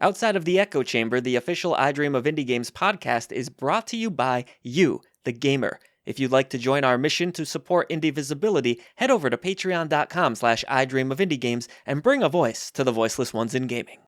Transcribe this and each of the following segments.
Outside of the Echo Chamber, the official I Dream of Indie Games podcast is brought to you by you, the gamer. If you'd like to join our mission to support indie visibility, head over to patreon.com/idreamofindiegames and bring a voice to the voiceless ones in gaming.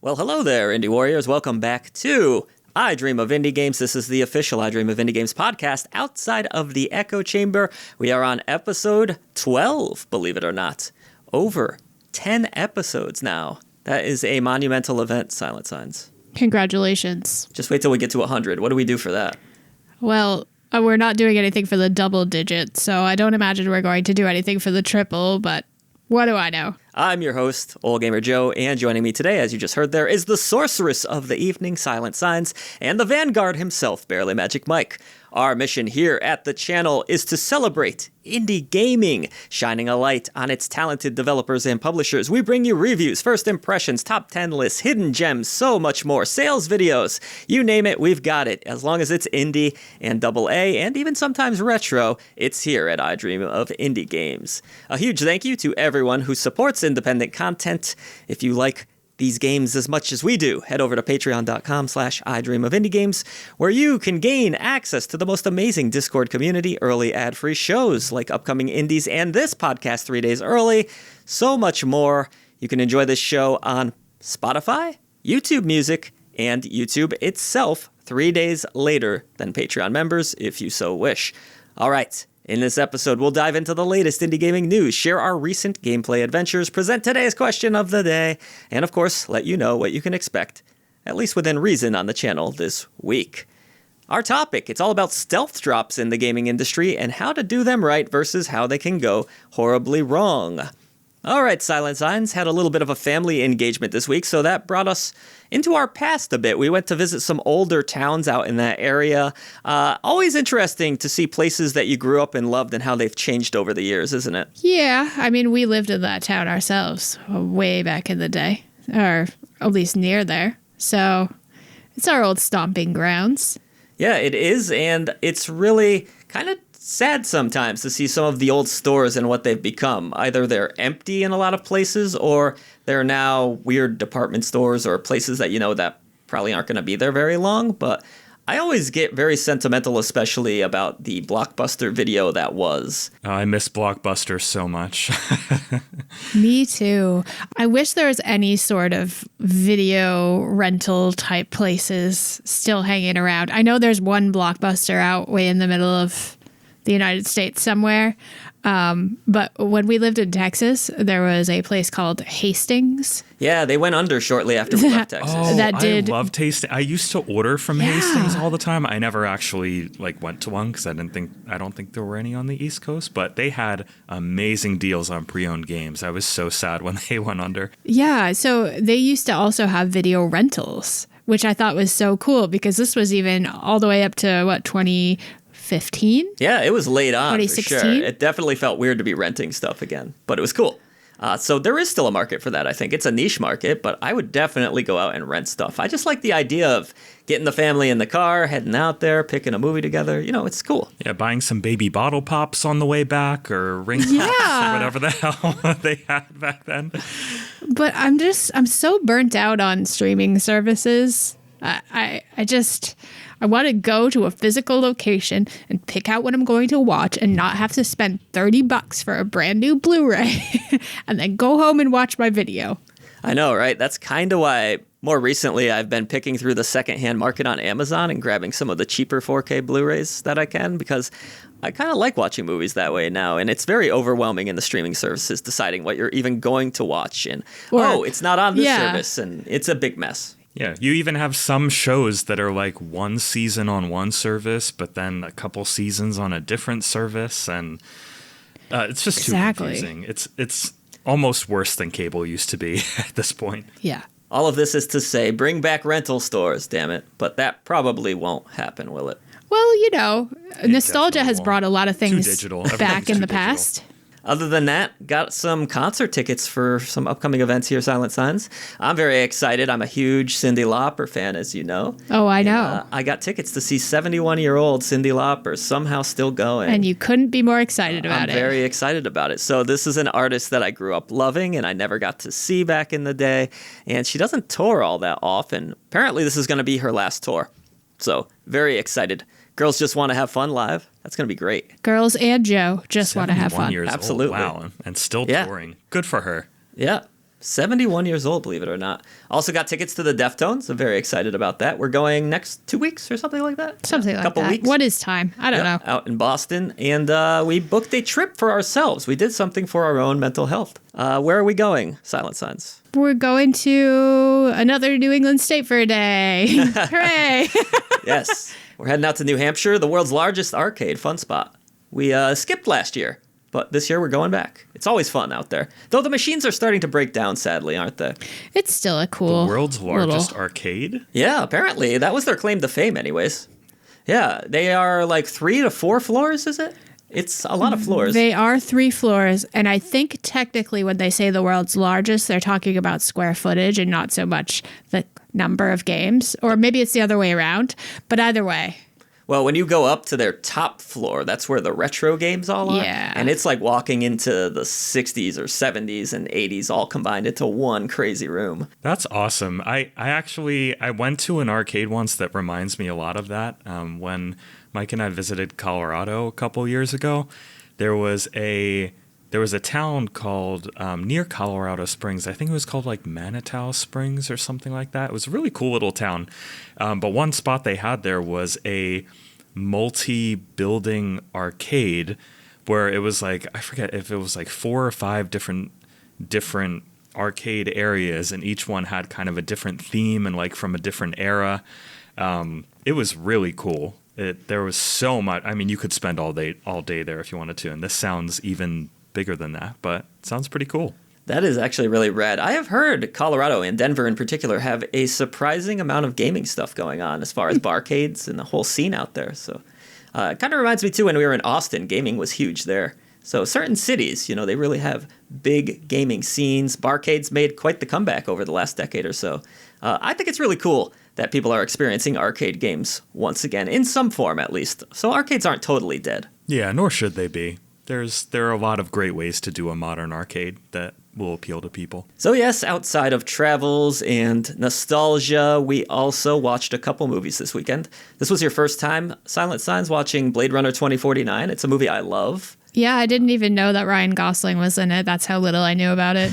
Well, hello there, Indie Warriors. Welcome back to I Dream of Indie Games. This is the official I Dream of Indie Games podcast outside of the Echo Chamber. We are on episode 12, believe it or not. Over 10 episodes now. That is a monumental event, Silent Signs. Congratulations. Just wait till we get to 100. What do we do for that? Well, we're not doing anything for the double digit, so I don't imagine we're going to do anything for the triple, but what do I know? I'm your host, Old Gamer Joe, and joining me today, as you just heard there, is the sorceress of the evening, Silent Signs, and the vanguard himself, Barely Magic Mike. Our mission here at the channel is to celebrate indie gaming, shining a light on its talented developers and publishers. We bring you reviews, first impressions, top 10 lists, hidden gems, so much more, sales videos, you name it, we've got it. As long as it's indie and AA and even sometimes retro, it's here at I Dream of Indie Games. A huge thank you to everyone who supports independent content. If you like these games as much as we do, head over to patreon.com/idreamofindiegames, where you can gain access to the most amazing Discord community, early ad-free shows like upcoming indies and this podcast 3 days early, so much more. You can enjoy this show on Spotify, YouTube Music, and YouTube itself 3 days later than Patreon members, if you so wish. All right. In this episode, we'll dive into the latest indie gaming news, share our recent gameplay adventures, present today's question of the day, and of course, let you know what you can expect, at least within reason, on the channel this week. Our topic, it's all about stealth drops in the gaming industry and how to do them right versus how they can go horribly wrong. All right, Silent Signs had a little bit of a family engagement this week, so that brought us into our past a bit. We went to visit some older towns out in that area. Always interesting to see places that you grew up and loved and how they've changed over the years, isn't it? Yeah, I mean, we lived in that town ourselves way back in the day, or at least near there. So it's our old stomping grounds. Yeah, it is, and it's really kind of sad sometimes to see some of the old stores and what they've become. Either they're empty in a lot of places, or they're now weird department stores or places that you know that probably aren't going to be there very long. But I always get very sentimental, especially about the Blockbuster video that was. I miss Blockbuster so much. Me too. I wish there was any sort of video rental type places still hanging around. I know there's one Blockbuster out way in the middle of the United States somewhere. But when we lived in Texas, there was a place called Hastings. Yeah, they went under shortly after we left Texas. Oh, That did. I loved Hastings. I used to order from Hastings all the time. I never actually went to one because I don't think there were any on the East Coast, but they had amazing deals on pre-owned games. I was so sad when they went under. Yeah, so they used to also have video rentals, which I thought was so cool because this was even all the way up to 2015? Yeah, it was late on, for 2016? sure. It definitely felt weird to be renting stuff again, but it was cool. So there is still a market for that, I think. It's a niche market, but I would definitely go out and rent stuff. I just like the idea of getting the family in the car, heading out there, picking a movie together. You know, it's cool. Yeah, buying some baby bottle pops on the way back or ring pops or whatever the hell they had back then. But I'm so burnt out on streaming services. I want to go to a physical location and pick out what I'm going to watch and not have to spend $30 for a brand new Blu-ray and then go home and watch my video. I know, right? That's kind of why more recently I've been picking through the secondhand market on Amazon and grabbing some of the cheaper 4K Blu-rays that I can, because I kind of like watching movies that way now, and it's very overwhelming in the streaming services deciding what you're even going to watch, and it's not on this service, and it's a big mess. Yeah, you even have some shows that are like one season on one service, but then a couple seasons on a different service, and it's just too confusing. It's almost worse than cable used to be at this point. Yeah. All of this is to say, bring back rental stores, damn it. But that probably won't happen, will it? Well, nostalgia has won't. brought a lot of things digital. back in the Too digital. past. Other than that, got some concert tickets for some upcoming events here, Silent Signs. I'm very excited. I'm a huge Cyndi Lauper fan, as you know. Oh, I know. I got tickets to see 71-year-old Cyndi Lauper somehow still going. And you couldn't be more excited about I'm it. very excited about it. So this is an artist that I grew up loving and I never got to see back in the day. And she doesn't tour all that often. Apparently, this is going to be her last tour. So very excited. Girls Just Want to Have Fun live. That's going to be great. Girls and Joe just want to have 71 fun. years Absolutely. old. Wow. And still Yeah. touring. Good for her. Yeah. 71 years old, believe it or not. Also got tickets to the Deftones. I'm very excited about that. We're going next 2 weeks or something like that. Something like couple that. weeks. What is time? I don't know. Out in Boston. And we booked a trip for ourselves. We did something for our own mental health. Where are we going, Silent Signs? We're going to another New England state for a day. Hooray! Yes. We're heading out to New Hampshire, the world's largest arcade fun spot. We skipped last year, but this year we're going back. It's always fun out there. Though the machines are starting to break down, sadly, aren't they? It's still a cool The world's largest little- arcade? Yeah, apparently. That was their claim to fame anyways. Yeah, they are like 3 to 4 floors, is it? It's a lot of floors. They are 3 floors, and I think technically when they say the world's largest, they're talking about square footage and not so much the number of games. Or maybe it's the other way around. But either way. Well, when you go up to their top floor, that's where the retro games all are. Yeah. And it's like walking into the 60s or 70s and 80s all combined into one crazy room. That's awesome. I went to an arcade once that reminds me a lot of that. When Mike and I visited Colorado a couple years ago, there was a town called near Colorado Springs. I think it was called like Manitou Springs or something like that. It was a really cool little town. But one spot they had there was a multi-building arcade where it was like, I forget if it was like 4 or 5 different arcade areas, and each one had kind of a different theme and like from a different era. It was really cool. There was so much. I mean, you could spend all day there if you wanted to. And this sounds even bigger than that, but it sounds pretty cool. That is actually really rad. I have heard Colorado and Denver in particular have a surprising amount of gaming stuff going on as far as barcades and the whole scene out there. So it kind of reminds me too, when we were in Austin, gaming was huge there. So certain cities, they really have big gaming scenes. Barcades made quite the comeback over the last decade or so. I think it's really cool that people are experiencing arcade games once again, in some form at least. So arcades aren't totally dead. Yeah, nor should they be. There are a lot of great ways to do a modern arcade that will appeal to people. So yes, outside of travels and nostalgia, we also watched a couple movies this weekend. This was your first time, Silent Signs, watching Blade Runner 2049. It's a movie I love. Yeah, I didn't even know that Ryan Gosling was in it. That's how little I knew about it.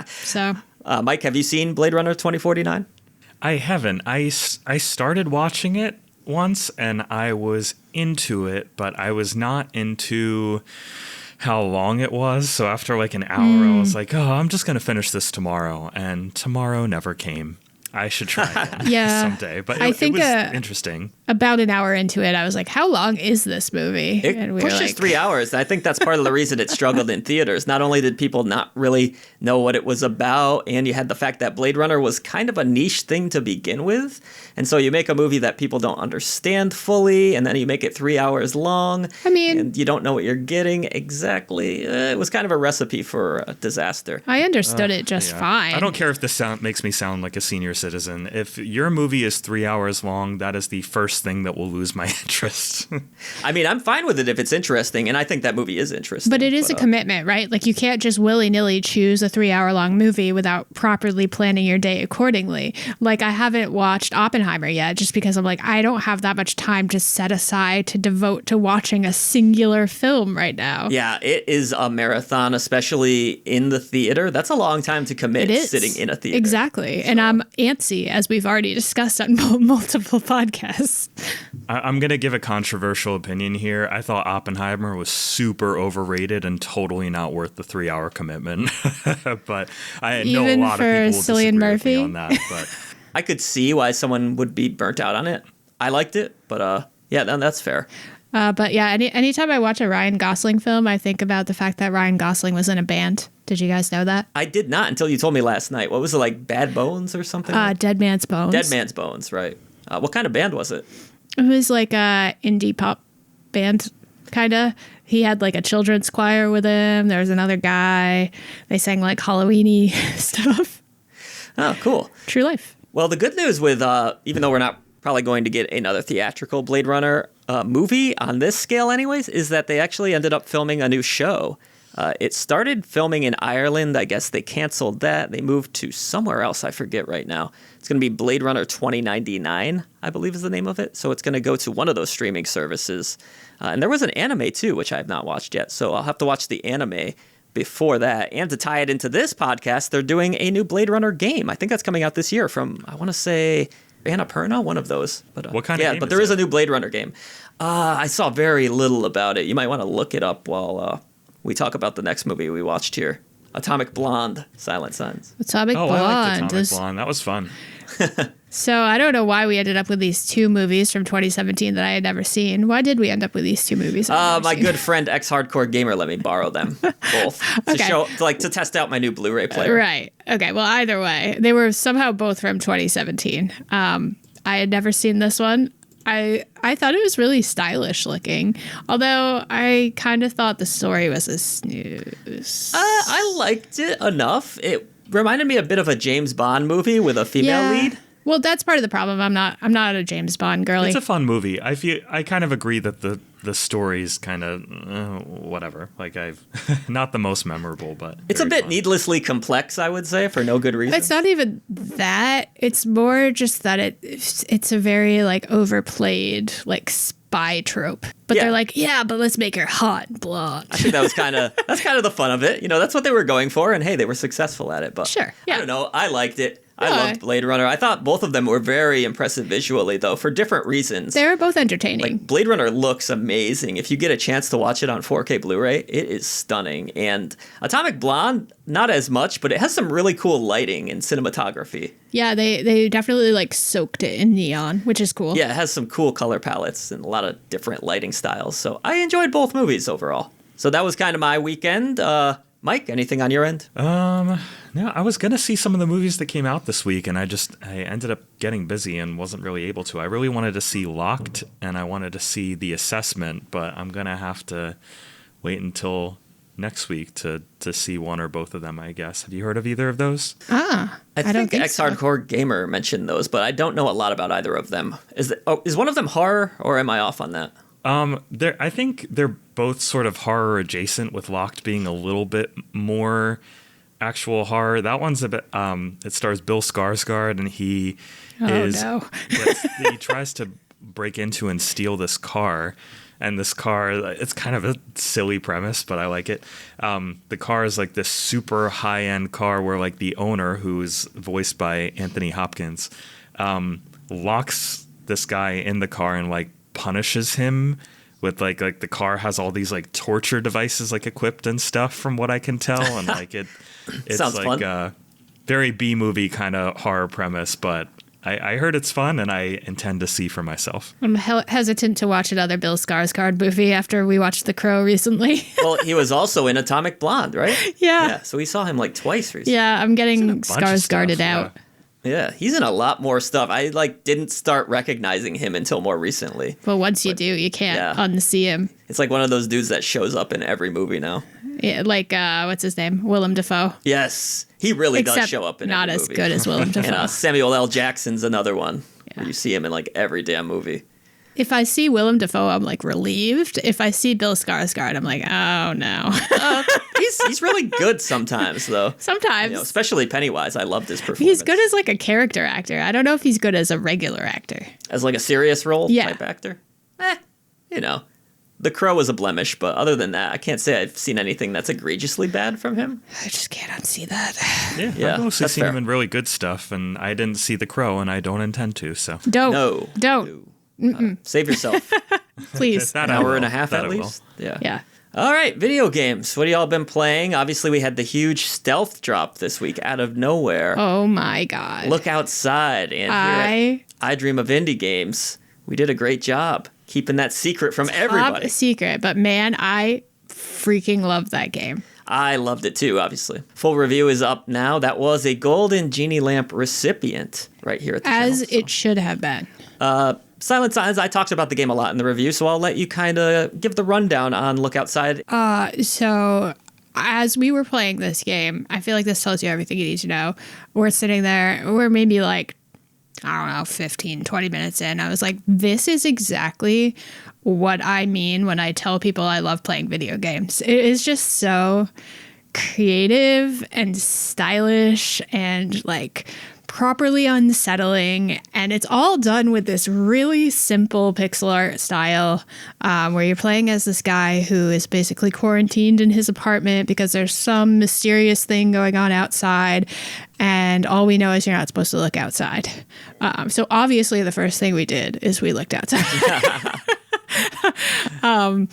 So, Mike, have you seen Blade Runner 2049? I haven't. I started watching it once and I was into it, but I was not into how long it was. So after like an hour, I was like, I'm just going to finish this tomorrow. And tomorrow never came. I should try it Yeah. someday. But I think, it was interesting. about an hour into it, I was like, how long is this movie? It And we were pushes like, 3 hours. And I think that's part of the reason it struggled in theaters. Not only did people not really know what it was about, and you had the fact that Blade Runner was kind of a niche thing to begin with. And so you make a movie that people don't understand fully, and then you make it 3 hours long. I mean- and you don't know what you're getting exactly. It was kind of a recipe for a disaster. I understood it just Yeah. fine. I don't care if this makes me sound like a senior citizen. If your movie is 3 hours long, that is the first thing that will lose my interest. I mean, I'm fine with it if it's interesting, and I think that movie is interesting. But it is a commitment, right? Like you can't just willy-nilly choose a 3-hour-long movie without properly planning your day accordingly. Like I haven't watched Oppenheimer yet just because I'm like, I don't have that much time to set aside to devote to watching a singular film right now. Yeah, it is a marathon, especially in the theater. That's a long time to commit It is. sitting in a theater. Exactly. And I'm antsy, as we've already discussed on multiple podcasts. I'm going to give a controversial opinion here. I thought Oppenheimer was super overrated and totally not worth the 3-hour commitment. But I know Even a lot of for people will Cillian disagree with me Murphy? on that. But I could see why someone would be burnt out on it. I liked it, but yeah, that's fair. But yeah, anytime I watch a Ryan Gosling film, I think about the fact that Ryan Gosling was in a band. Did you guys know that? I did not until you told me last night. What was it, like Bad Bones or something? Dead Man's Bones. Dead Man's Bones, right. What kind of band was it? It was like a indie pop band, kind of. He had like a children's choir with him. There was another guy. They sang like Halloween-y stuff. Oh, cool. True life. Well, the good news with, even though we're not probably going to get another theatrical Blade Runner movie on this scale anyways, is that they actually ended up filming a new show. It started filming in Ireland. I guess they canceled that. They moved to somewhere else. I forget right now. It's going to be Blade Runner 2099, I believe is the name of it. So it's going to go to one of those streaming services. And there was an anime too, which I have not watched yet. So I'll have to watch the anime before that. And to tie it into this podcast, they're doing a new Blade Runner game. I think that's coming out this year from, I want to say, Annapurna, one of those. But, what kind of game? Yeah, but there is a new Blade Runner game. I saw very little about it. You might want to look it up while we talk about the next movie we watched here. Atomic Blonde, Silent Signs. Atomic Blonde. I liked Atomic Blonde. That was fun. So I don't know why we ended up with these two movies from 2017 that I had never seen. Why did we end up with these two movies? My good friend Ex-Hardcore Gamer let me borrow them both to test out my new Blu-ray player. Right. Okay. Well, either way, they were somehow both from 2017. I had never seen this one. I thought it was really stylish looking, although I kind of thought the story was a snooze. I liked it enough. It reminded me a bit of a James Bond movie with a female lead. Well, that's part of the problem. I'm not a James Bond girly. It's a fun movie. I kind of agree that the story's kind of whatever. Like I've not the most memorable, but it's a bit fun. Needlessly complex, I would say, for no good reason. It's not even that. It's more just that it's a very like overplayed like spy trope. But they're like, yeah, but let's make her hot and blonde. I think that's kind of the fun of it. You know, that's what they were going for, and hey, they were successful at it. But sure, yeah. I don't know. I liked it. I loved Blade Runner. I thought both of them were very impressive visually, though, for different reasons. They were both entertaining. Like, Blade Runner looks amazing. If you get a chance to watch it on 4K Blu-ray, it is stunning. And Atomic Blonde, not as much, but it has some really cool lighting and cinematography. Yeah, they definitely like soaked it in neon, which is cool. Yeah, it has some cool color palettes and a lot of different lighting styles. So I enjoyed both movies overall. So that was kind of my weekend. Mike, anything on your end? No, I was going to see some of the movies that came out this week, and I ended up getting busy and wasn't really able to. I really wanted to see Locked, and I wanted to see The Assessment, but I'm going to have to wait until next week to see one or both of them, I guess. Have you heard of either of those? I think Ex-Hardcore Gamer mentioned those, but I don't know a lot about either of them. Is one of them horror, or am I off on that? I think they're both sort of horror adjacent, with Locked being a little bit more actual horror. That one's a bit. It stars Bill Skarsgård, and he tries to break into and steal this car. And this car, it's kind of a silly premise, but I like it. The car is like this super high-end car where like the owner, who's voiced by Anthony Hopkins, locks this guy in the car and like punishes him with like the car has all these like torture devices like equipped and stuff, from what I can tell. And like it's sounds like fun. A very B-movie kind of horror premise, but I heard it's fun, and I intend to see for myself. I'm hesitant to watch another Bill Skarsgård movie after we watched The Crow recently. Well, he was also in Atomic Blonde, right? Yeah. So we saw him like twice recently. Yeah, I'm getting Skarsgårded out. Yeah, he's in a lot more stuff. I didn't start recognizing him until more recently. Well, once you do, you can't unsee him. It's like one of those dudes that shows up in every movie now. Yeah, like what's his name? Willem Dafoe. Yes, he really does show up in every movie. Not as good as Willem Dafoe. And Samuel L. Jackson's another one. Yeah. Where you see him in like every damn movie. If I see Willem Dafoe, I'm like relieved. If I see Bill Skarsgård, I'm like, oh no. He's really good sometimes, though. Sometimes, especially Pennywise. I loved his performance. He's good as like a character actor. I don't know if he's good as a regular actor. As like a serious role type actor. The Crow was a blemish, but other than that, I can't say I've seen anything that's egregiously bad from him. I just can't unsee that. Yeah, I've mostly seen him in really good stuff, and I didn't see The Crow, and I don't intend to. So don't. Save yourself. Please. An hour and a half at least. Yeah. All right, video games. What have y'all been playing? Obviously, we had the huge stealth drop this week out of nowhere. Oh my God. Look outside. And here at I Dream of Indie Games, we did a great job keeping that secret from everybody. Top secret, but man, I freaking love that game. I loved it too, obviously. Full review is up now. That was a Golden Genie Lamp recipient right here at the As channel, it should have been. Silent Signs, I talked about the game a lot in the review, so I'll let you kind of give the rundown on Look Outside. So as we were playing this game, I feel like this tells you everything you need to know. We're sitting there, we're maybe like, I don't know, 15, 20 minutes in. I was like, this is exactly what I mean when I tell people I love playing video games. It is just so creative and stylish and like properly unsettling, and it's all done with this really simple pixel art style where you're playing as this guy who is basically quarantined in his apartment because there's some mysterious thing going on outside, and all we know is you're not supposed to look outside. So obviously the first thing we did is we looked outside.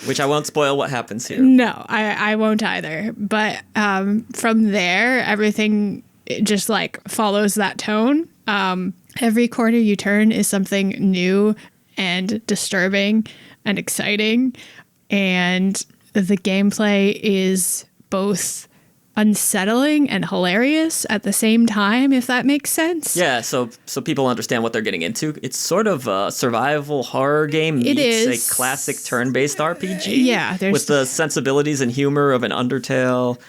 Which I won't spoil what happens here. No, I won't either. But from there, everything just like follows that tone. Every corner you turn is something new and disturbing and exciting. And the gameplay is both unsettling and hilarious at the same time, if that makes sense. Yeah, so people understand what they're getting into. It's sort of a survival horror game It meets is. a classic turn-based RPG. Yeah, there's with the sensibilities and humor of an Undertale.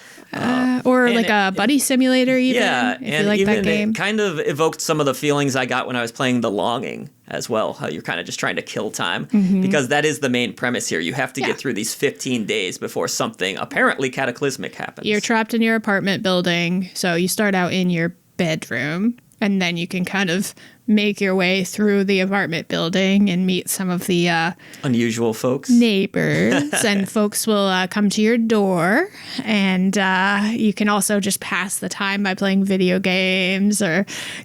or like a buddy simulator even, Yeah, if and you like even that game. it kind of evoked some of the feelings I got when I was playing The Longing as well, how you're kind of just trying to kill time, because that is the main premise here. You have to get through these 15 days before something apparently cataclysmic happens. You're trapped in your apartment building, so you start out in your bedroom, and then you can kind of make your way through the apartment building and meet some of the unusual folks. neighbors, and folks will come to your door, and you can also just pass the time by playing video games or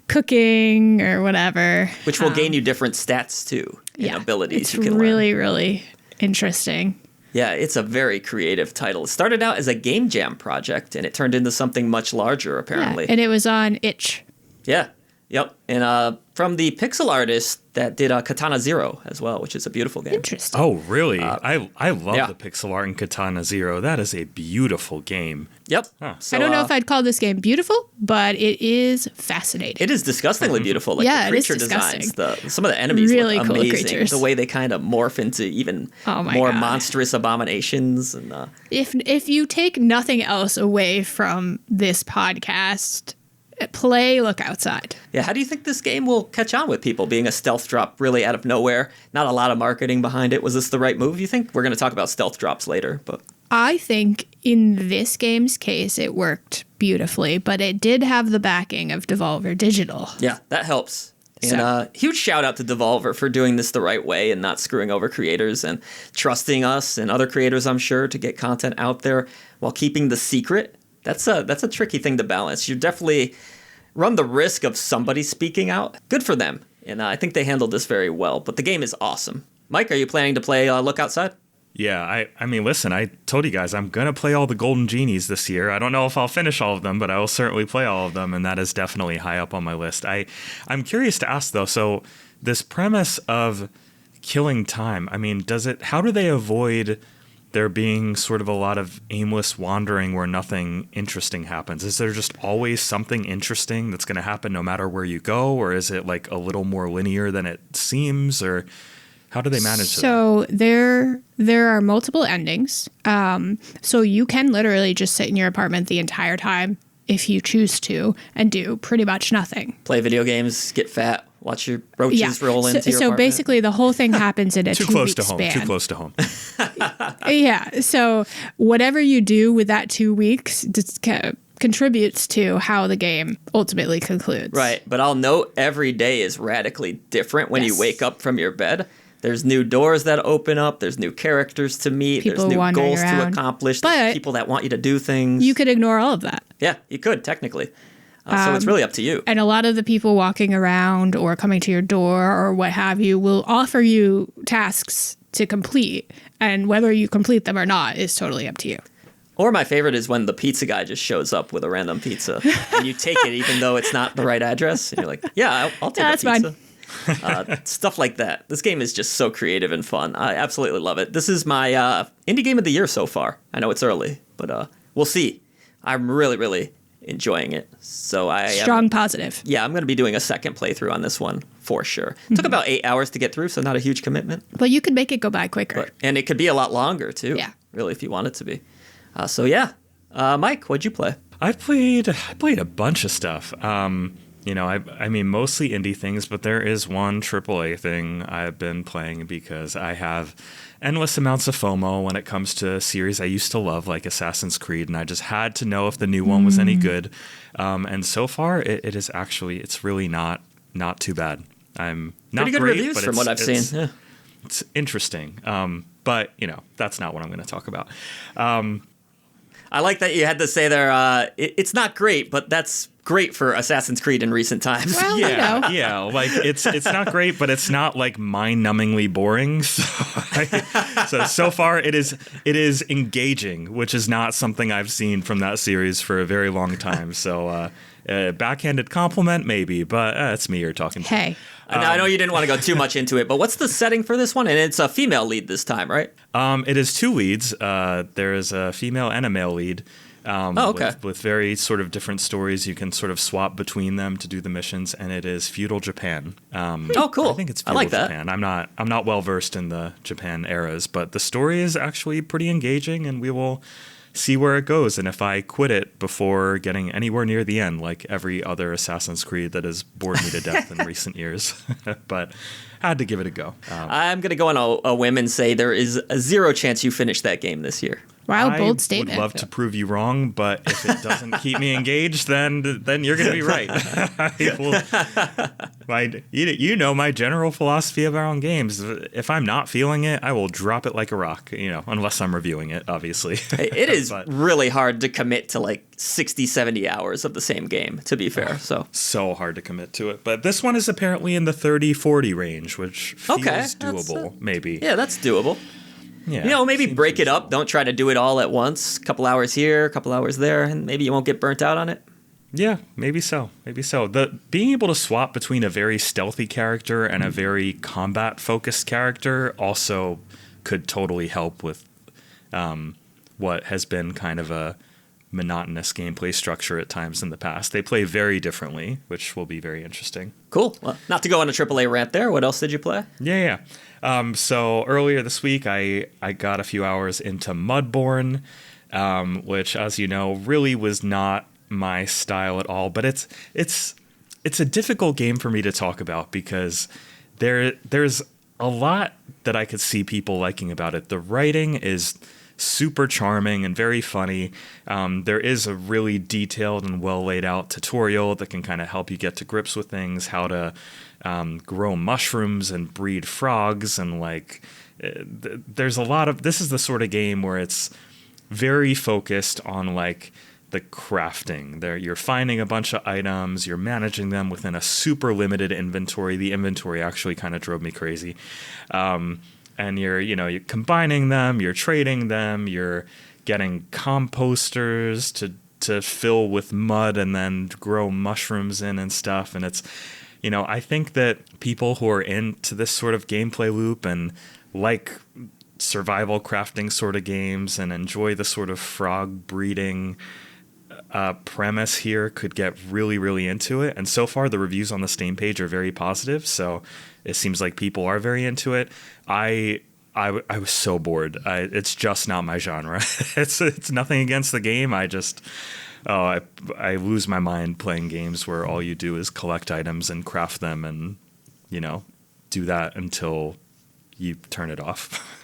cooking or whatever. Which will gain you different stats too, and abilities it's you can really, learn. really interesting. Yeah, it's a very creative title. It started out as a game jam project, and it turned into something much larger, apparently. Yeah, and it was on itch. Yeah. Yep. And from the pixel artist that did Katana Zero as well, which is a beautiful game. Interesting. Oh, really? I love yeah. the pixel art in Katana Zero. That is a beautiful game. Yep. Huh. So, I don't know if I'd call this game beautiful, but it is fascinating. it is disgustingly beautiful. Like Yeah, the it is creature disgusting. designs, some of the enemies Really look cool amazing. creatures. The way they kind of morph into even Oh my more God. monstrous abominations. And If you take nothing else away from this podcast, play Look Outside. yeah, how do you think this game will catch on with people? Being a stealth drop really out of nowhere, not a lot of marketing behind it. Was this the right move, you think? We're going to talk about stealth drops later, but I think in this game's case, it worked beautifully, but it did have the backing of Devolver Digital. yeah, that helps. And So- huge shout out to Devolver for doing this the right way and not screwing over creators and trusting us and other creators, I'm sure, to get content out there while keeping the secret. That's a tricky thing to balance. You definitely run the risk of somebody speaking out. Good for them. And I think they handled this very well. But the game is awesome. Mike, are you planning to play Look Outside? Yeah, I mean, listen, I told you guys I'm going to play all the Golden Genies this year. I don't know if I'll finish all of them, but I will certainly play all of them, and that is definitely high up on my list. I'm curious to ask, though, so this premise of killing time, I mean, how do they avoid there being sort of a lot of aimless wandering where nothing interesting happens? Is there just always something interesting that's going to happen no matter where you go, or is it like a little more linear than it seems, or how do they manage that? So there are multiple endings. So you can literally just sit in your apartment the entire time if you choose to and do pretty much nothing. Play video games, get fat, watch your roaches roll into your So apartment? basically the whole thing happens in a Too 2 close week to home. span. Too close to home. Yeah. So whatever you do with that 2 weeks contributes to how the game ultimately concludes. Right, but I'll note every day is radically different when you Yes. wake up from your bed. There's new doors that open up. There's new characters to meet. People there's new wandering goals to around. accomplish. But There's people that want you to do things. You could ignore all of that. Yeah, you could, technically. So it's really up to you. And a lot of the people walking around or coming to your door or what have you will offer you tasks to complete, and whether you complete them or not is totally up to you. Or my favorite is when the pizza guy just shows up with a random pizza and you take it even though it's not the right address. And you're like, yeah, I'll take a that's pizza. Stuff like that. This game is just so creative and fun. I absolutely love it. This is my indie game of the year so far. I know it's early, but we'll see. I'm really, really enjoying it. So Strong positive. Yeah, I'm going to be doing a second playthrough on this one for sure. It took about 8 hours to get through, so not a huge commitment. But you could make it go by quicker. And it could be a lot longer too. Yeah. Really, if you want it to be. So yeah, Mike, what'd you play? I played a bunch of stuff. I mean, mostly indie things, but there is one AAA thing I've been playing because I have endless amounts of FOMO when it comes to series I used to love, like Assassin's Creed, and I just had to know if the new one was any good. And so far, it is actually, it's really not too bad. I'm not pretty good great, reviews but from what I've seen. Yeah. It's interesting. But that's not what I'm going to talk about. I like that you had to say there, it's not great, but that's great for Assassin's Creed in recent times. Well, yeah, like it's not great, but it's not like mind-numbingly boring. So far it is engaging, which is not something I've seen from that series for a very long time. So backhanded compliment maybe, but that's me you're talking to. Hey. I know you didn't want to go too much into it, but what's the setting for this one? And it's a female lead this time, right? It is two leads. There is a female and a male lead. Okay. With very sort of different stories. You can sort of swap between them to do the missions, and it is feudal Japan. Oh, cool. I think it's feudal I like that. Japan. I'm not well versed in the Japan eras, but the story is actually pretty engaging, and we will see where it goes. And if I quit it before getting anywhere near the end, like every other Assassin's Creed that has bored me to death in recent years, but I had to give it a go. I'm going to go on a whim and say there is a 0 chance you finish that game this year. Wow, bold statement. I would love to prove you wrong, but if it doesn't keep me engaged, then you're going to be right. You know my general philosophy around games. If I'm not feeling it, I will drop it like a rock, unless I'm reviewing it, obviously. It is really hard to commit to like 60, 70 hours of the same game, to be fair. So hard to commit to it. But this one is apparently in the 30, 40 range, which feels doable, maybe. Yeah, that's doable. Yeah, maybe break it up. Don't try to do it all at once. A couple hours here, a couple hours there, and maybe you won't get burnt out on it. Yeah, maybe so. Being able to swap between a very stealthy character and a very combat-focused character also could totally help with what has been kind of a monotonous gameplay structure at times in the past. They play very differently, which will be very interesting. Cool. Well, not to go on a AAA rant there, what else did you play? Yeah. So earlier this week, I got a few hours into Mudbourne, which, as you know, really was not my style at all. But it's a difficult game for me to talk about because there's a lot that I could see people liking about it. The writing is super charming and very funny. There is a really detailed and well laid out tutorial that can kind of help you get to grips with things, how to grow mushrooms and breed frogs, and there's a lot of, this is the sort of game where it's very focused on like the crafting. You're finding a bunch of items, you're managing them within a super limited inventory. The inventory actually kind of drove me crazy. And you're combining them, you're trading them, you're getting composters to fill with mud and then grow mushrooms in and stuff. And it's, I think that people who are into this sort of gameplay loop and like survival crafting sort of games and enjoy the sort of frog breeding premise here could get really, really into it. And so far, the reviews on the Steam page are very positive. So it seems like people are very into it. I was so bored. It's just not my genre. It's nothing against the game. I lose my mind playing games where all you do is collect items and craft them and, do that until you turn it off.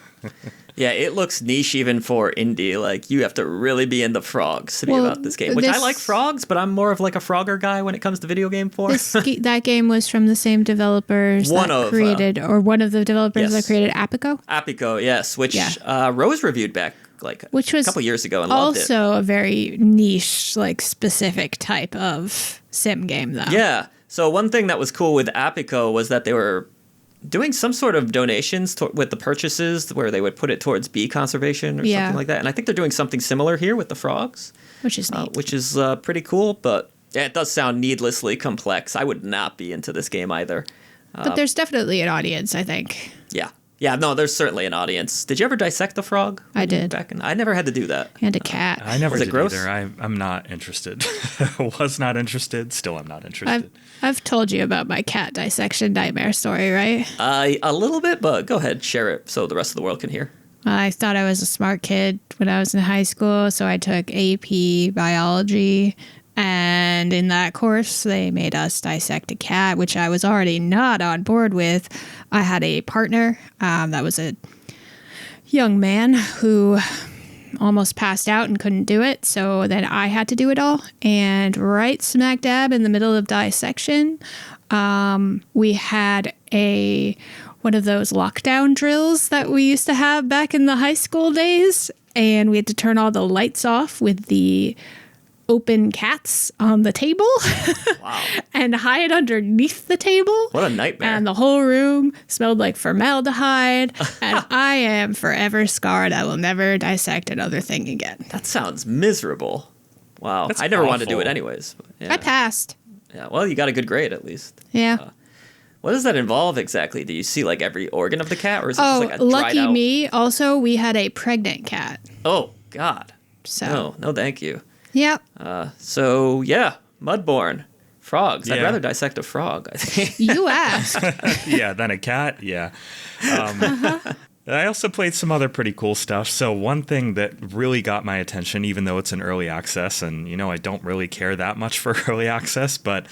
Yeah, it looks niche even for indie. Like, you have to really be into frogs to be about this game. Which I like frogs, but I'm more of like a Frogger guy when it comes to video game form. That game was from the same developers one of the developers that created Apico? Apico, yes, which Rose reviewed back which was a couple years ago and loved it. Also a very niche, specific type of sim game, though. Yeah. So one thing that was cool with Apico was that they were doing some sort of donations with the purchases where they would put it towards bee conservation or something like that. And I think they're doing something similar here with the frogs. Which is neat. Which is pretty cool, but yeah, it does sound needlessly complex. I would not be into this game either. But there's definitely an audience, I think. Yeah. Yeah, no, there's certainly an audience. Did you ever dissect a frog? I did. I never had to do that. And a cat. I never Was it did gross? either. I'm not interested. Was not interested. Still am not interested. I've told you about my cat dissection nightmare story, right? A little bit, but go ahead, share it so the rest of the world can hear. I thought I was a smart kid when I was in high school, so I took AP biology. And in that course, they made us dissect a cat, which I was already not on board with. I had a partner that was a young man who almost passed out and couldn't do it. So then I had to do it all. And right smack dab in the middle of dissection, we had one of those lockdown drills that we used to have back in the high school days. And we had to turn all the lights off with the open cats on the table. Wow. And hide underneath the table. What a nightmare. And the whole room smelled like formaldehyde. And I am forever scarred. I will never dissect another thing again. That sounds miserable. Wow. That's I never wanted to do awful. it anyways. But yeah. I passed. Yeah, well, you got a good grade at least. Yeah. What does that involve exactly? Do you see like every organ of the cat, or is it just like a dried lucky out? me. Also, we had a pregnant cat. Oh God. So, No, thank you. yep. So yeah, Mudborn. Frogs. I'd Yeah. rather dissect a frog, I think. You asked. Yeah, then a cat. Yeah. I also played some other pretty cool stuff. So one thing that really got my attention, even though it's in early access, and I don't really care that much for early access, but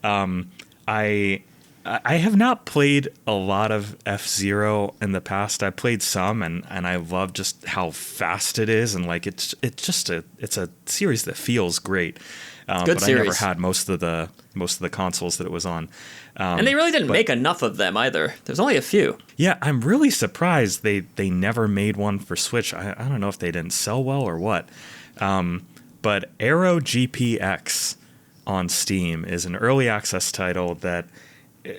I have not played a lot of F-Zero in the past. I played some, and I love just how fast it is, and like it's a series that feels great. Good but series. I never had most of the consoles that it was on. And they really didn't make enough of them either. There's only a few. Yeah, I'm really surprised they never made one for Switch. I don't know if they didn't sell well or what. But Aero GPX on Steam is an early access title that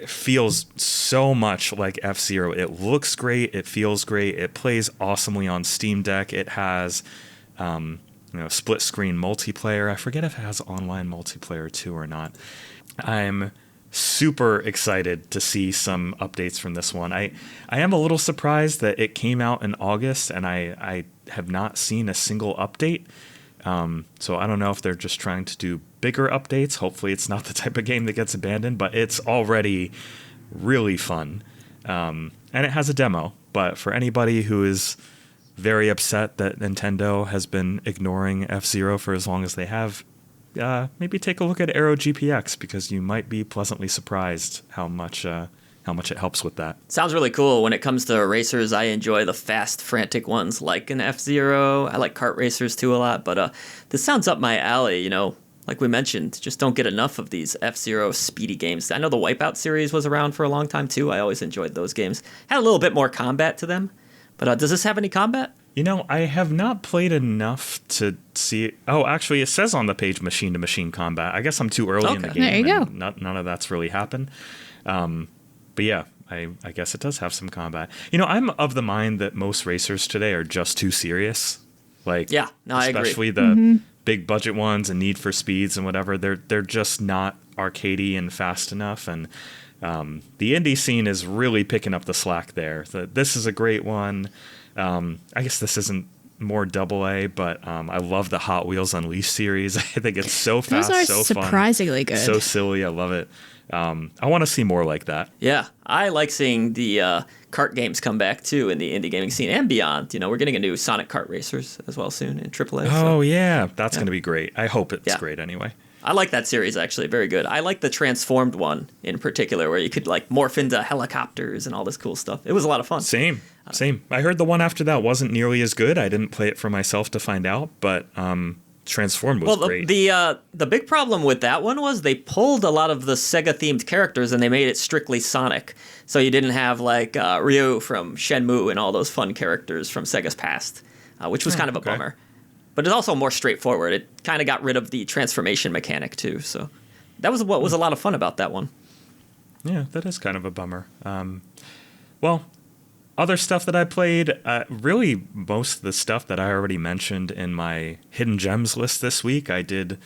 feels so much like F-Zero. It looks great. It feels great. It plays awesomely on Steam Deck. It has split screen multiplayer. I forget if it has online multiplayer too or not. I'm super excited to see some updates from this one. I am a little surprised that it came out in August and I have not seen a single update. So I don't know if they're just trying to do bigger updates. Hopefully it's not the type of game that gets abandoned, but it's already really fun. And it has a demo, but for anybody who is very upset that Nintendo has been ignoring F-Zero for as long as they have, maybe take a look at Aero GPX because you might be pleasantly surprised how much it helps with that. Sounds really cool. When it comes to racers, I enjoy the fast, frantic ones like an F-Zero. I like kart racers too a lot, but this sounds up my alley, Like we mentioned, just don't get enough of these F-Zero speedy games. I know the Wipeout series was around for a long time too. I always enjoyed those games. Had a little bit more combat to them. But does this have any combat? I have not played enough to see it. Oh, actually, it says on the page machine-to-machine combat. I guess I'm too early in the game. There you go. And none of that's really happened. But yeah, I guess it does have some combat. I'm of the mind that most racers today are just too serious. Like, Yeah, no, I agree. especially the big budget ones and Need for Speeds and whatever. They're just not arcadey and fast enough. And the indie scene is really picking up the slack there. This is a great one. I guess this isn't more AA, but I love the Hot Wheels Unleashed series. I think it's so fast, Those are so fun, surprisingly good. so silly. I love it. I want to see more like that. Yeah, I like seeing the kart games come back too in the indie gaming scene and beyond. We're getting a new Sonic Kart Racers as well soon in AAA. Oh yeah, that's going to be great. I hope it's great anyway. I like that series actually, very good. I like the transformed one in particular, where you could like morph into helicopters and all this cool stuff. It was a lot of fun. Same. I heard the one after that wasn't nearly as good. I didn't play it for myself to find out, but Transformed was great. The big problem with that one was they pulled a lot of the Sega-themed characters and they made it strictly Sonic. So you didn't have like Ryu from Shenmue and all those fun characters from Sega's past, which was kind of a bummer. But it's also more straightforward. It kind of got rid of the transformation mechanic too. So that was what was a lot of fun about that one. Yeah, that is kind of a bummer. Well, other stuff that I played, really most of the stuff that I already mentioned in my hidden gems list this week, I did,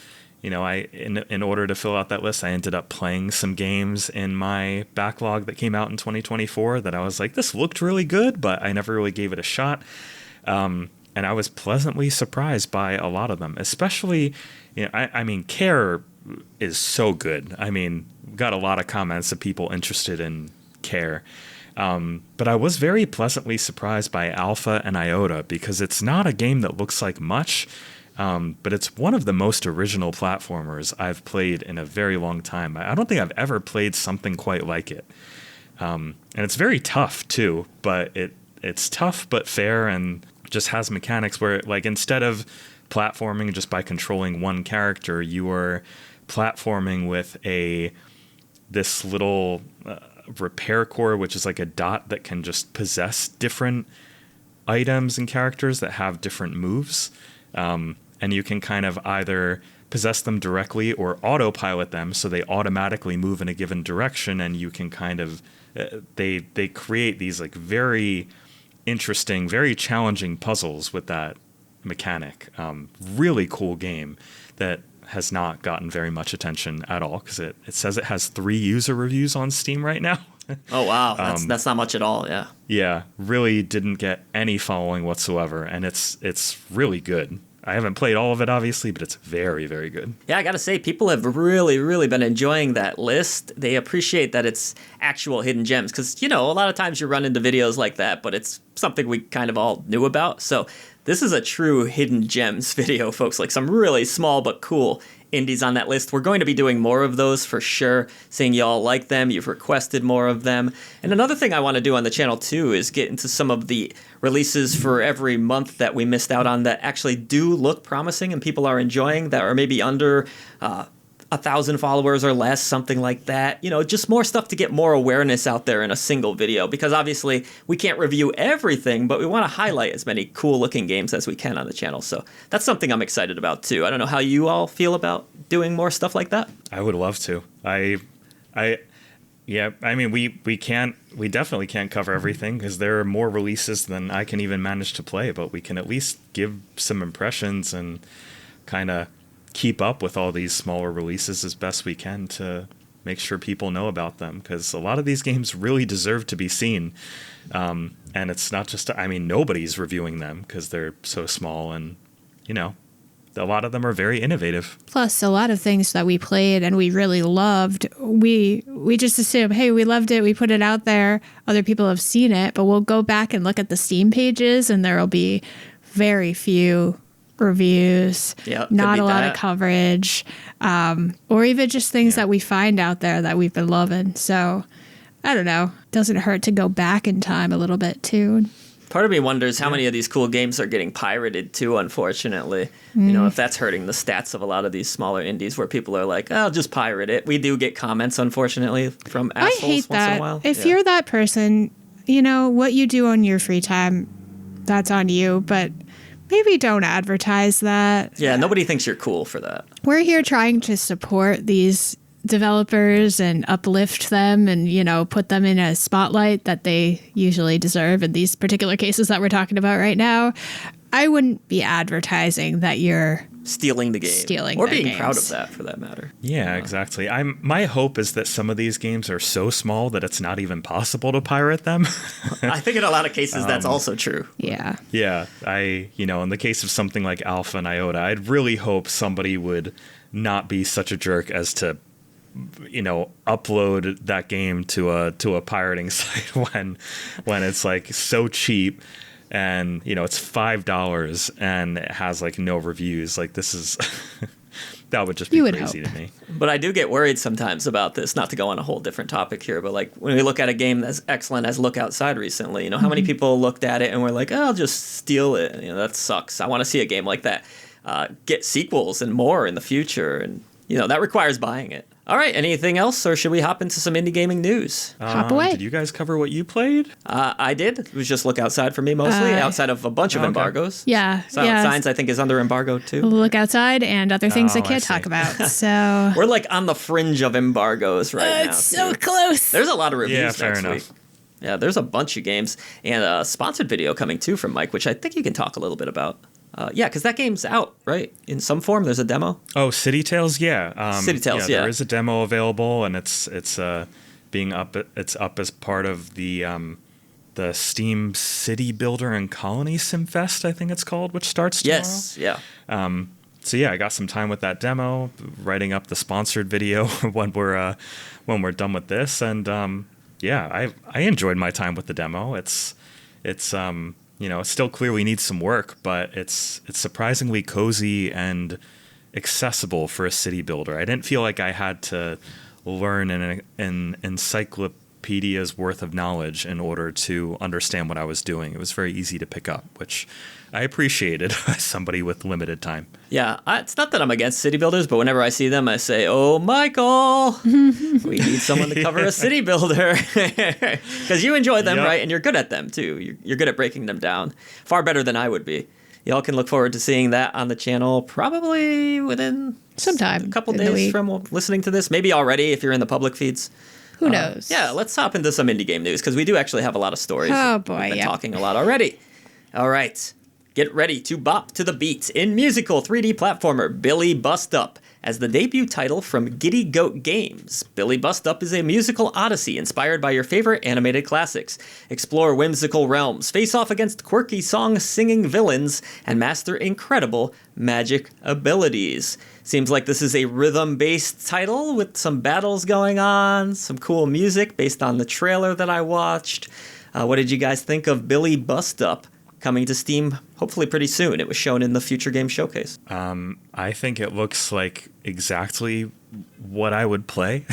in order to fill out that list, I ended up playing some games in my backlog that came out in 2024 that I was like, this looked really good, but I never really gave it a shot. And I was pleasantly surprised by a lot of them, especially, I mean, Care is so good. I mean, got a lot of comments of people interested in Care. But I was very pleasantly surprised by Alpha and Iota because it's not a game that looks like much, but it's one of the most original platformers I've played in a very long time. I don't think I've ever played something quite like it. And it's very tough too, but it's tough but fair and just has mechanics where, like, instead of platforming just by controlling one character, you are platforming with this little repair core, which is like a dot that can just possess different items and characters that have different moves. And you can kind of either possess them directly or autopilot them so they automatically move in a given direction, and you can kind of they create these like very interesting, very challenging puzzles with that mechanic. Really cool game that has not gotten very much attention at all because it says it has 3 user reviews on Steam right now. Oh, wow. That's not much at all. Yeah. Yeah. Really didn't get any following whatsoever. And it's really good. I haven't played all of it, obviously, but it's very, very good. Yeah, I got to say, people have really, really been enjoying that list. They appreciate that it's actual hidden gems because, a lot of times you run into videos like that, but it's something we kind of all knew about. So this is a true hidden gems video, folks, like some really small but cool indies on that list. We're going to be doing more of those for sure, seeing y'all like them. You've requested more of them. And another thing I want to do on the channel too is get into some of the releases for every month that we missed out on that actually do look promising and people are enjoying, that are maybe under 1,000 followers or less, something like that. Just more stuff to get more awareness out there in a single video, because obviously we can't review everything, but we want to highlight as many cool looking games as we can on the channel. So that's something I'm excited about too. I don't know how you all feel about doing more stuff like that. I would love to. Yeah, I mean, we definitely can't cover everything because there are more releases than I can even manage to play, but we can at least give some impressions and kind of keep up with all these smaller releases as best we can to make sure people know about them, because a lot of these games really deserve to be seen. And it's not just, nobody's reviewing them because they're so small, and, a lot of them are very innovative. Plus, a lot of things that we played and we really loved, we just assume, hey, we loved it, we put it out there, other people have seen it, but we'll go back and look at the Steam pages and there will be very few reviews, not a lot of coverage, or even just things that we find out there that we've been loving. So, I don't know. Doesn't hurt to go back in time a little bit, too. Part of me wonders how many of these cool games are getting pirated too, unfortunately. If that's hurting the stats of a lot of these smaller indies where people are like, I'll just pirate it. We do get comments, unfortunately, from assholes I hate once that. in a while. If you're that person, what you do on your free time, that's on you, but maybe don't advertise that. Yeah, nobody thinks you're cool for that. We're here trying to support these developers and uplift them and, put them in a spotlight that they usually deserve in these particular cases that we're talking about right now. I wouldn't be advertising that you're stealing the game. Or being proud of that, for that matter. Yeah, exactly. My hope is that some of these games are so small that it's not even possible to pirate them. I think in a lot of cases that's also true. Yeah. Yeah. In the case of something like Alpha and Iota, I'd really hope somebody would not be such a jerk as to upload that game to a pirating site when it's like so cheap and it's $5 and it has like no reviews. Like, this is that would just be crazy to me. But I do get worried sometimes about this, not to go on a whole different topic here, but like when we look at a game as excellent as Look Outside recently, how many people looked at it and were like, I'll just steal it. That sucks. I want to see a game like that get sequels and more in the future, and that requires buying it. All right, anything else, or should we hop into some indie gaming news? Hop away. Did you guys cover what you played? I did. It was just look outside for me mostly, outside of a bunch of embargoes. Yeah. Silent Signs, I think, is under embargo too. Look outside and other things I I can't see. talk about. So We're like on the fringe of embargoes right now. it's so too. close. There's a lot of reviews Yeah, fair next enough. week. Yeah, there's a bunch of games and a sponsored video coming too from Mike, which I think you can talk a little bit about. Yeah, because that game's out, right? In some form, there's a demo. Oh, City Tales, yeah. City Tales, yeah. There is a demo available, and it's being up. It's up as part of the Steam City Builder and Colony Simfest, I think it's called, which starts tomorrow. Yes, yeah. So yeah, I got some time with that demo, writing up the sponsored video when we're done with this, and yeah, I enjoyed my time with the demo. It's it's still clear we need some work, but it's surprisingly cozy and accessible for a city builder. I didn't feel like I had to learn an encyclopedia's worth of knowledge in order to understand what I was doing. It was very easy to pick up, which I appreciated as somebody with limited time. Yeah, it's not that I'm against city builders, but whenever I see them, I say, "Oh, Michael, we need someone to cover a city builder," because you enjoy them, Yep. right? And you're good at them too. You're good at breaking them down, far better than I would be. Y'all can look forward to seeing that on the channel probably within Sometime a couple in the days week. from listening to this. Maybe already if you're in the public feeds. Who knows? Yeah, let's hop into some indie game news because we do actually have a lot of stories. Oh, boy, We've been yeah. talking a lot already. All right. Get ready to bop to the beat in musical 3D platformer Billy Bust Up as the debut title from Giddy Goat Games. Billy Bust Up is a musical odyssey inspired by your favorite animated classics. Explore whimsical realms, face off against quirky song-singing villains, and master incredible magic abilities. Seems like this is a rhythm-based title with some battles going on, some cool music based on the trailer that I watched. What did you guys think of Billy Bust Up? Coming to Steam hopefully pretty soon. It was shown in the Future Game Showcase. I think it looks like exactly what I would play.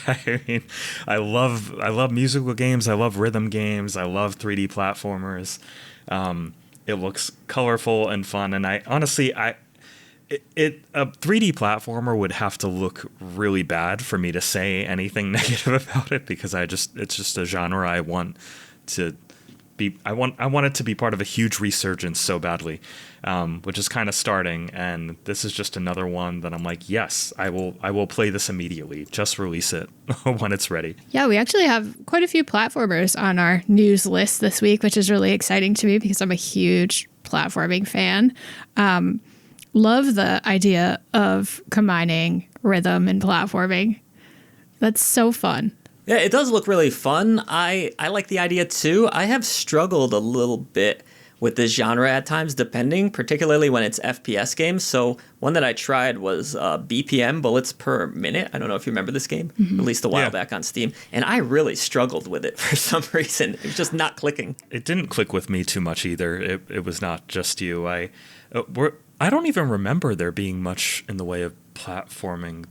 I mean, I love musical games. I love rhythm games. I love 3D platformers. It looks colorful and fun. And a 3D platformer would have to look really bad for me to say anything negative about it, because it's just a genre I want to be. I want it to be part of a huge resurgence so badly, which is kind of starting. And this is just another one that I'm like, yes, I will play this immediately. Just release it when it's ready. Yeah, we actually have quite a few platformers on our news list this week, which is really exciting to me because I'm a huge platforming fan. Love the idea of combining rhythm and platforming. That's so fun. Yeah, it does look really fun. I like the idea too. I have struggled a little bit with this genre at times, particularly when it's FPS games. So one that I tried was BPM, Bullets Per Minute. I don't know if you remember this game, released a while back on Steam. And I really struggled with it for some reason. It was just not clicking. It didn't click with me too much either. It was not just you. I don't even remember there being much in the way of platforming.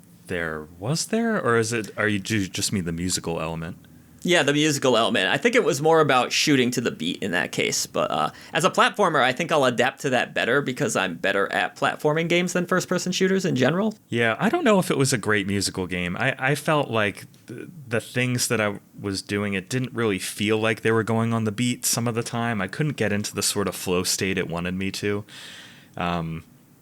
Was there, or do you just mean the musical element? Yeah, the musical element. I think it was more about shooting to the beat in that case. But as a platformer, I think I'll adapt to that better because I'm better at platforming games than first-person shooters in general. Yeah, I don't know if it was a great musical game. I felt like the things that I was doing, it didn't really feel like they were going on the beat some of the time. I couldn't get into the sort of flow state it wanted me to.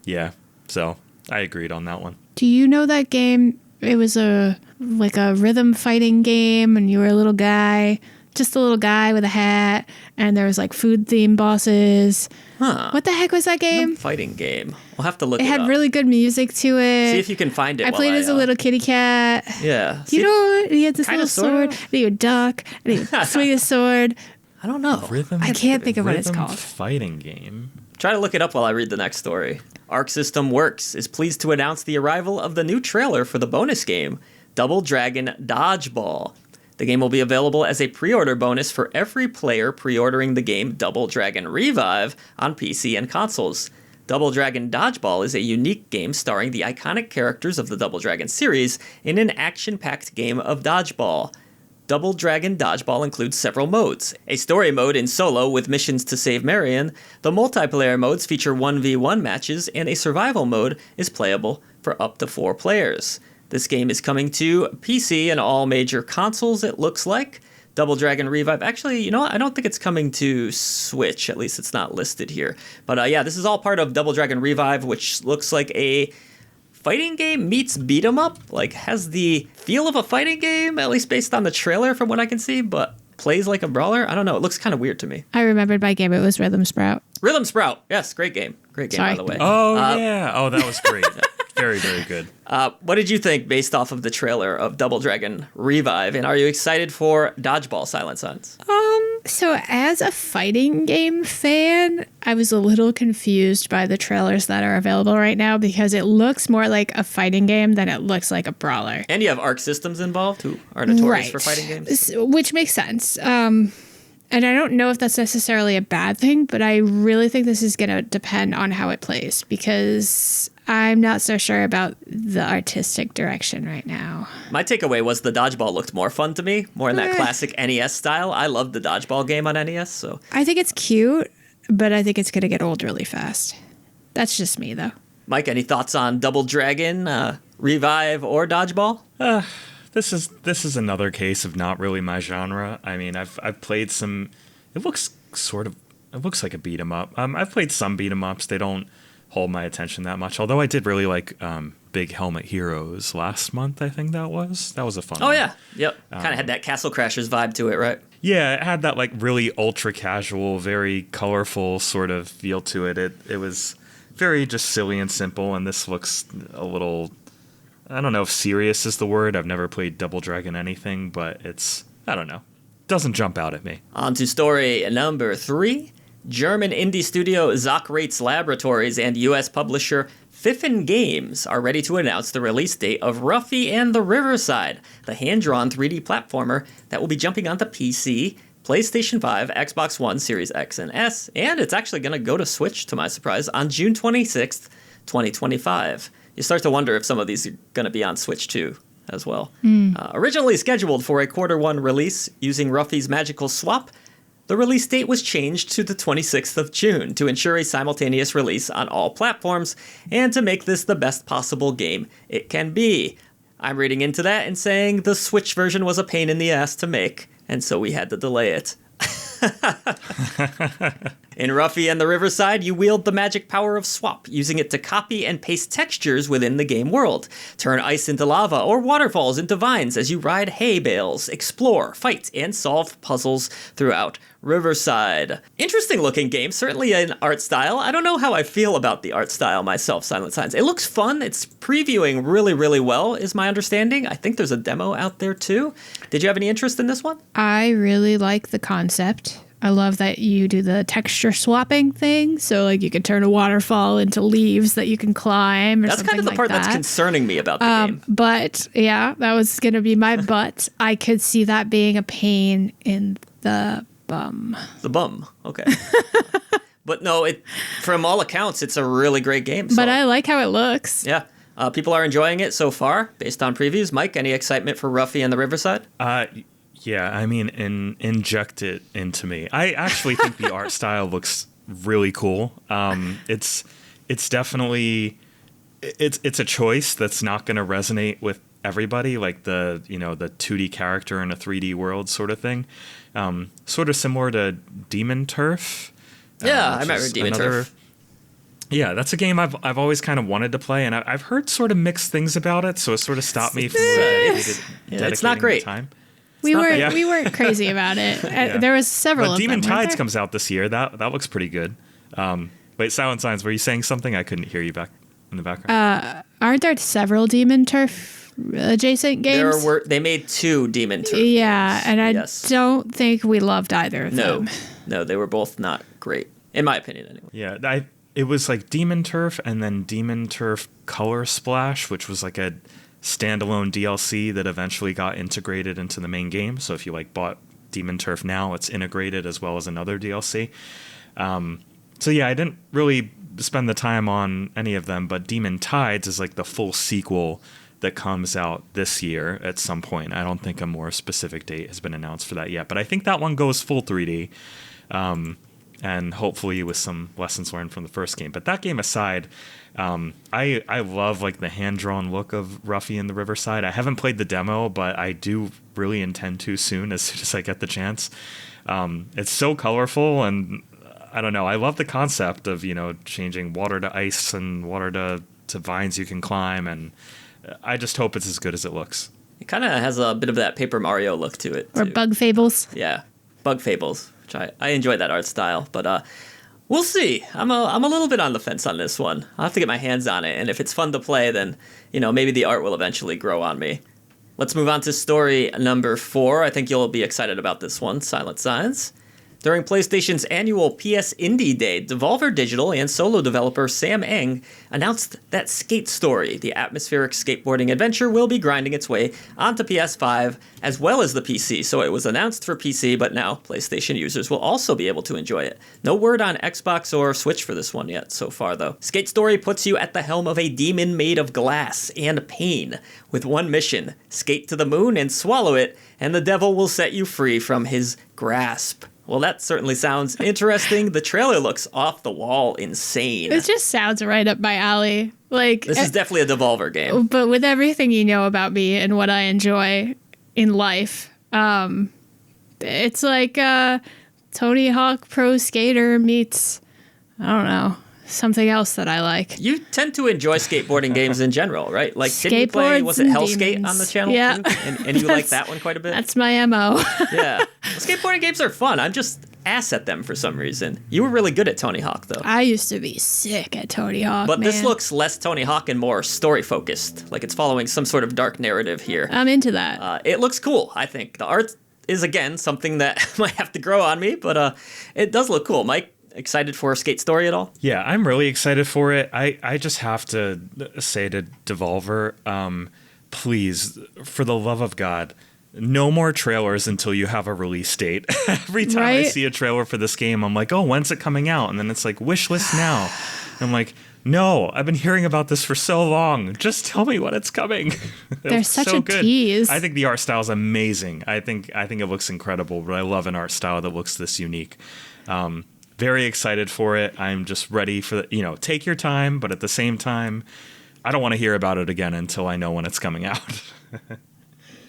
Yeah, so I agreed on that one. Do you know that game? It was a rhythm fighting game, and you were a little guy, just a little guy with a hat, and there was like food themed bosses. Huh. What the heck was that game? Fighting game. We'll have to look it It had up. really good music to it. See if you can find it. I played as a little kitty cat. Yeah. You know, he had this Kinda, little sword, sorta. and he would duck, and he would swing his sword. I don't know. Rhythm. I can't think of what it's rhythm called. Fighting game. Try to look it up while I read the next story. Arc System Works is pleased to announce the arrival of the new trailer for the bonus game, Double Dragon Dodgeball. The game will be available as a pre-order bonus for every player pre-ordering the game Double Dragon Revive on PC and consoles. Double Dragon Dodgeball is a unique game starring the iconic characters of the Double Dragon series in an action-packed game of dodgeball. Double Dragon Dodgeball includes several modes. A story mode in solo with missions to save Marion, the multiplayer modes feature 1v1 matches, and a survival mode is playable for up to 4 players. This game is coming to PC and all major consoles, it looks like. Double Dragon Revive. Actually, you know what? I don't think it's coming to Switch. At least it's not listed here. But yeah, this is all part of Double Dragon Revive, which looks like a fighting game meets beat 'em up. Like, has the feel of a fighting game, at least based on the trailer from what I can see, but plays like a brawler. I don't know. It looks kind of weird to me. I remembered my game. It was Rhythm Sprout. Rhythm Sprout. Yes, great game. Great game, Sorry. by the way. Oh, yeah. Oh, that was great. Very, very good. What did you think based off of the trailer of Double Dragon Revive? And are you excited for Dodgeball Silent Sons? So as a fighting game fan, I was a little confused by the trailers that are available right now because it looks more like a fighting game than it looks like a brawler. And you have Arc Systems involved, who are notorious for fighting games. Which makes sense. And I don't know if that's necessarily a bad thing, but I really think this is going to depend on how it plays because I'm not so sure about the artistic direction right now. My takeaway was the dodgeball looked more fun to me, more in that classic NES style. I loved the dodgeball game on NES. So I think it's cute, but I think it's going to get old really fast. That's just me, though. Mike, any thoughts on Double Dragon, Revive, or Dodgeball? This is another case of not really my genre. I mean, I've played some. It looks like a beat 'em up. I've played some beat 'em ups. They don't hold my attention that much. Although I did really like Big Helmet Heroes last month. I think that was a fun. Oh one. Yeah, yep. Kind of had that Castle Crashers vibe to it, right? Yeah, it had that like really ultra casual, very colorful sort of feel to it. It was very just silly and simple. And this looks a little. I don't know if serious is the word. I've never played Double Dragon anything, but I don't know. Doesn't jump out at me. On to story number 3. German indie studio Zachrates Laboratories and U.S. publisher Fiffen Games are ready to announce the release date of Ruffy and the Riverside, the hand-drawn 3D platformer that will be jumping onto PC, PlayStation 5, Xbox One, Series X and S, and it's actually going to go to Switch, to my surprise, on June 26th, 2025. You start to wonder if some of these are going to be on Switch too, as well. Originally scheduled for a Q1 release using Ruffy's magical swap, the release date was changed to the 26th of June to ensure a simultaneous release on all platforms and to make this the best possible game it can be. I'm reading into that and saying the Switch version was a pain in the ass to make, and so we had to delay it. In Ruffy and the Riverside, you wield the magic power of swap, using it to copy and paste textures within the game world. Turn ice into lava or waterfalls into vines as you ride hay bales, explore, fight, and solve puzzles throughout Riverside. Interesting looking game, certainly an art style. I don't know how I feel about the art style myself, Silent Signs. It looks fun. It's previewing really, really well, is my understanding. I think there's a demo out there too. Did you have any interest in this one? I really like the concept. I love that you do the texture swapping thing. So, like, you can turn a waterfall into leaves that you can climb or That's something kind of the like part that. that's concerning me about the game. But, yeah, that was going to be my but. I could see that being a pain in the bum. The bum. Okay. But no, from all accounts, it's a really great game. So, But I like how it looks. yeah. People are enjoying it so far, based on previews. Mike, any excitement for Ruffy and the Riverside? Yeah, I mean, inject it into me. I actually think the art style looks really cool. It's definitely it's a choice that's not going to resonate with everybody, like the 2D character in a 3D world sort of thing. Sort of similar to Demon Turf. Yeah, I remember Demon Turf. Yeah, that's a game I've always kind of wanted to play, and I've heard sort of mixed things about it, so it sort of stopped me from dedicating it's not great. the time. We weren't crazy about it. Yeah. There was several But of Demon them, weren't Tides there? comes out this year. That looks pretty good. Wait, Silent Signs, were you saying something? I couldn't hear you back in the background. Aren't there several Demon Turf adjacent games? They made 2 Demon Turf Yeah, games. and I Yes. don't think we loved either of them. No, they were both not great, in my opinion anyway. Yeah, it was like Demon Turf and then Demon Turf Color Splash, which was like a standalone DLC that eventually got integrated into the main game. So if you bought Demon Turf now, it's integrated as well as another DLC. So yeah, I didn't really spend the time on any of them, but Demon Tides is like the full sequel that comes out this year at some point. I don't think a more specific date has been announced for that yet, but I think that one goes full 3D. and hopefully with some lessons learned from the first game. But that game aside, I love like the hand-drawn look of Ruffy in the Riverside. I haven't played the demo, but I do really intend to soon as I get the chance. It's so colorful, and I don't know. I love the concept of, changing water to ice and water to vines you can climb, and I just hope it's as good as it looks. It kind of has a bit of that Paper Mario look to it, too. Or Bug Fables. Yeah, Bug Fables, which I enjoy that art style, but we'll see. I'm a little bit on the fence on this one. I'll have to get my hands on it, and if it's fun to play, then, maybe the art will eventually grow on me. Let's move on to story number 4. I think you'll be excited about this one, Silent Signs. During PlayStation's annual PS Indie Day, Devolver Digital and solo developer Sam Eng announced that Skate Story, the atmospheric skateboarding adventure, will be grinding its way onto PS5 as well as the PC. So it was announced for PC, but now PlayStation users will also be able to enjoy it. No word on Xbox or Switch for this one yet so far, though. Skate Story puts you at the helm of a demon made of glass and pain, with one mission: skate to the moon and swallow it, and the devil will set you free from his grasp. Well, that certainly sounds interesting. The trailer looks off the wall insane. It just sounds right up my alley. This is definitely a Devolver game. But with everything you know about me and what I enjoy in life, it's like Tony Hawk Pro Skater meets, I don't know, something else that I like. You tend to enjoy skateboarding games in general, right? Like, did you play, was it Hellskate on the channel? Yeah. Too? And you like that one quite a bit? That's my MO. Yeah. Well, skateboarding games are fun. I'm just ass at them for some reason. You were really good at Tony Hawk, though. I used to be sick at Tony Hawk, But this looks less Tony Hawk and more story-focused. Like it's following some sort of dark narrative here. I'm into that. It looks cool, I think. The art is, again, something that might have to grow on me, but it does look cool. Mike, excited for Skate Story at all? Yeah, I'm really excited for it. I just have to say to Devolver, please, for the love of God, no more trailers until you have a release date. Every time I see a trailer for this game, I'm like, oh, when's it coming out? And then it's like, wish list now. And I'm like, no, I've been hearing about this for so long. Just tell me when it's coming. There's such a tease. I think the art style is amazing. I think it looks incredible, but I love an art style that looks this unique. Very excited for it. I'm just ready for take your time, but at the same time, I don't want to hear about it again until I know when it's coming out.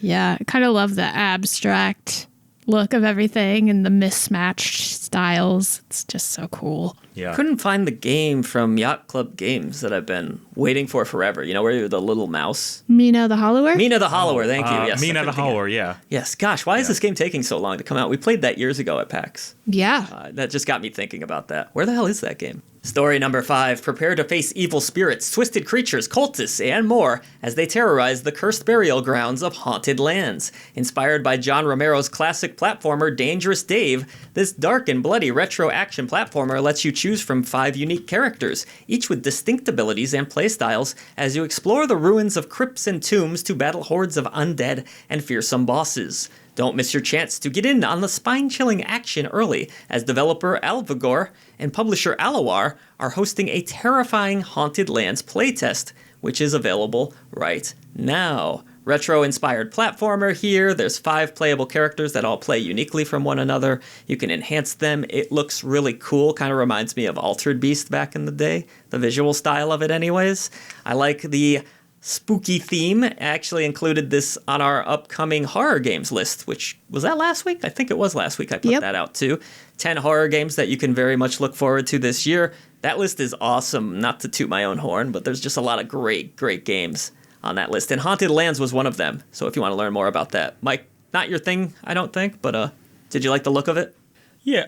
Yeah, I kind of love the abstract look of everything and the mismatched styles. It's just so cool. Yeah. Couldn't find the game from Yacht Club Games that I've been waiting for forever. Where you're the little mouse. Mina the Hollower? Mina the Hollower, thank you. Yes, Mina the Hollower, yeah. Yes, gosh, why is this game taking so long to come out? We played that years ago at PAX. Yeah. That just got me thinking about that. Where the hell is that game? Story number 5. Prepare to face evil spirits, twisted creatures, cultists, and more as they terrorize the cursed burial grounds of haunted lands. Inspired by John Romero's classic platformer Dangerous Dave, this dark and bloody retro action platformer lets you choose from 5 unique characters, each with distinct abilities and playstyles, as you explore the ruins of crypts and tombs to battle hordes of undead and fearsome bosses. Don't miss your chance to get in on the spine-chilling action early, as developer Alvigor and publisher Alawar are hosting a terrifying Haunted Lands playtest, which is available right now. Retro-inspired platformer here. There's 5 playable characters that all play uniquely from one another. You can enhance them. It looks really cool. Kind of reminds me of Altered Beast back in the day. The visual style of it anyways. I like the spooky theme. I actually included this on our upcoming horror games list, which was that last week? I think it was last week I put that out too. 10 horror games that you can very much look forward to this year. That list is awesome. Not to toot my own horn, but there's just a lot of great games on that list. And Haunted Lands was one of them. So if you want to learn more about that. Mike, not your thing, I don't think, but did you like the look of it? Yeah,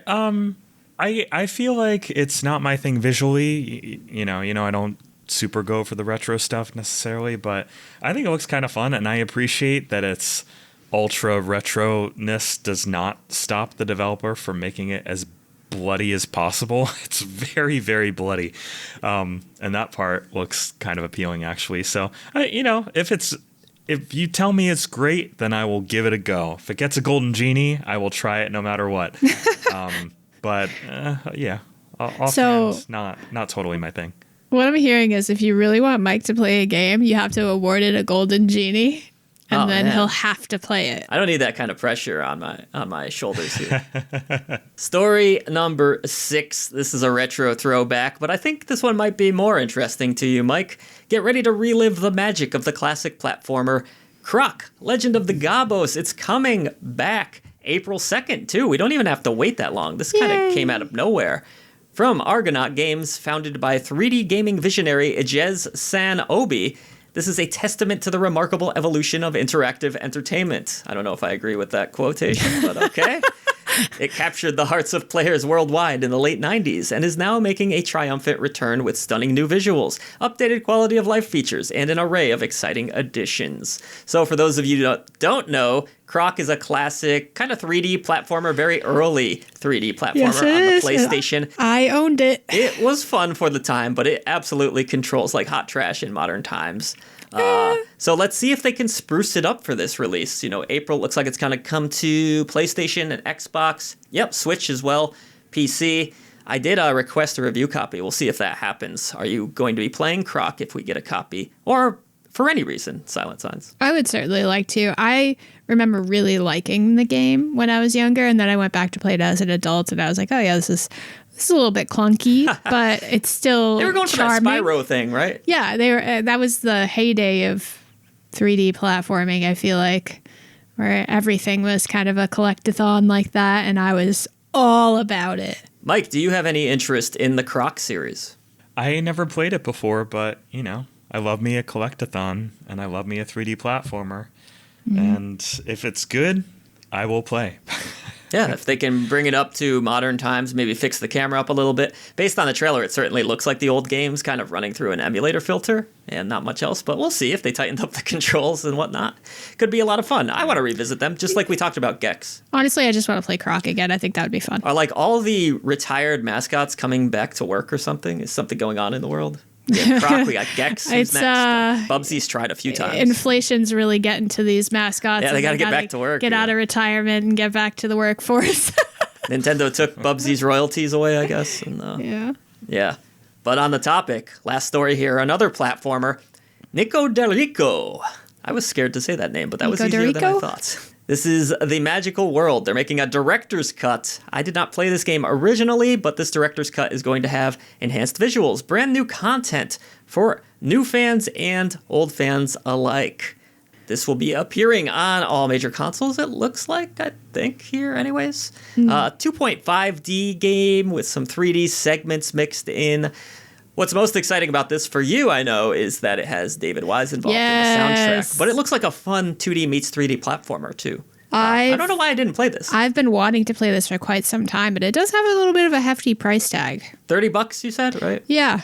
I feel like it's not my thing visually. I don't super go for the retro stuff necessarily, but I think it looks kind of fun, and I appreciate that its ultra retro-ness does not stop the developer from making it as bloody as possible. It's very, very bloody, and that part looks kind of appealing actually. So if you tell me it's great, then I will give it a go. If it gets a golden genie, I will try it no matter what. But offhand, not totally my thing. What I'm hearing is if you really want Mike to play a game, you have to award it a golden genie. and then man. he'll have to play it. I don't need that kind of pressure on my shoulders here. Story number 6. This is a retro throwback, but I think this one might be more interesting to you, Mike. Get ready to relive the magic of the classic platformer Croc, Legend of the Gobos. It's coming back April 2nd, too. We don't even have to wait that long. This kind of came out of nowhere. From Argonaut Games, founded by 3D gaming visionary Ijez San-Obi, this is a testament to the remarkable evolution of interactive entertainment. I don't know if I agree with that quotation, but okay. It captured the hearts of players worldwide in the late 90s and is now making a triumphant return with stunning new visuals, updated quality of life features, and an array of exciting additions. So for those of you who don't know, Croc is a classic kind of 3D platformer, very early 3D platformer on the PlayStation. I owned it. It was fun for the time, but it absolutely controls like hot trash in modern times. So let's see if they can spruce it up for this release. You know, April looks like it's going to come to PlayStation and Xbox. Yep, Switch as well, PC. I did request a review copy. We'll see if that happens. Are you going to be playing Croc if we get a copy? Or for any reason, Silent Signs? I would certainly like to. I remember really liking the game when I was younger, and then I went back to play it as an adult, and I was like, oh yeah, this is a little bit clunky, but it's still They were going charming. for that Spyro thing, right? Yeah, they were. That was the heyday of 3D platforming, I feel like, where everything was kind of a collectathon like that, and I was all about it. Mike, do you have any interest in the Croc series? I never played it before, but, you know, I love me a collectathon, and I love me a 3D platformer. And if it's good, I will play. Yeah, if they can bring it up to modern times, maybe fix the camera up a little bit. Based on the trailer, it certainly looks like the old games, kind of running through an emulator filter and not much else. But we'll see if they tightened up the controls and whatnot. Could be a lot of fun. I want to revisit them, just like we talked about Gex. Honestly, I just want to play Croc again. I think that would be fun. Are like all the retired mascots coming back to work or something? Is something going on in the world? We have Croc, we got Gex. Who's It's, next? Bubsy's tried a few times. Inflation's really getting to these mascots. Yeah, they and gotta get back to work, Get yeah. out of retirement and get back to the workforce. Nintendo took Bubsy's royalties away, I guess. And, yeah. But on the topic, last story here, another platformer, Nico Derico. I was scared to say that name, but that was Nico easier than I Derico? thought. This is The Magical World. They're making a director's cut. I did not play this game originally, but this director's cut is going to have enhanced visuals, brand new content for new fans and old fans alike. This will be appearing on all major consoles, it looks like, I think, here anyways. 2.5D game with some 3D segments mixed in. What's most exciting about this for you, I know, is that it has David Wise involved in the soundtrack. But it looks like a fun 2D meets 3D platformer, too. I don't know why I didn't play this. I've been wanting to play this for quite some time, but it does have a little bit of a hefty price tag. $30, you said, right? Yeah.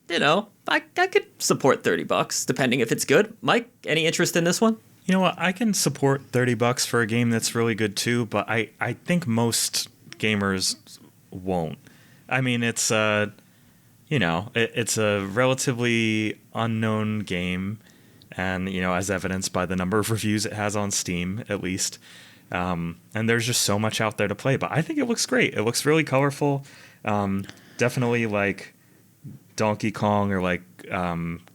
You know, I could support $30, depending if it's good. Mike, any interest in this one? You know what? I can support $30 for a game that's really good too, but I think most gamers won't. I mean, it's it's a relatively unknown game, and as evidenced by the number of reviews it has on Steam, at least. And there's just so much out there to play, but I think it looks great. It looks really colorful. Definitely like Donkey Kong or like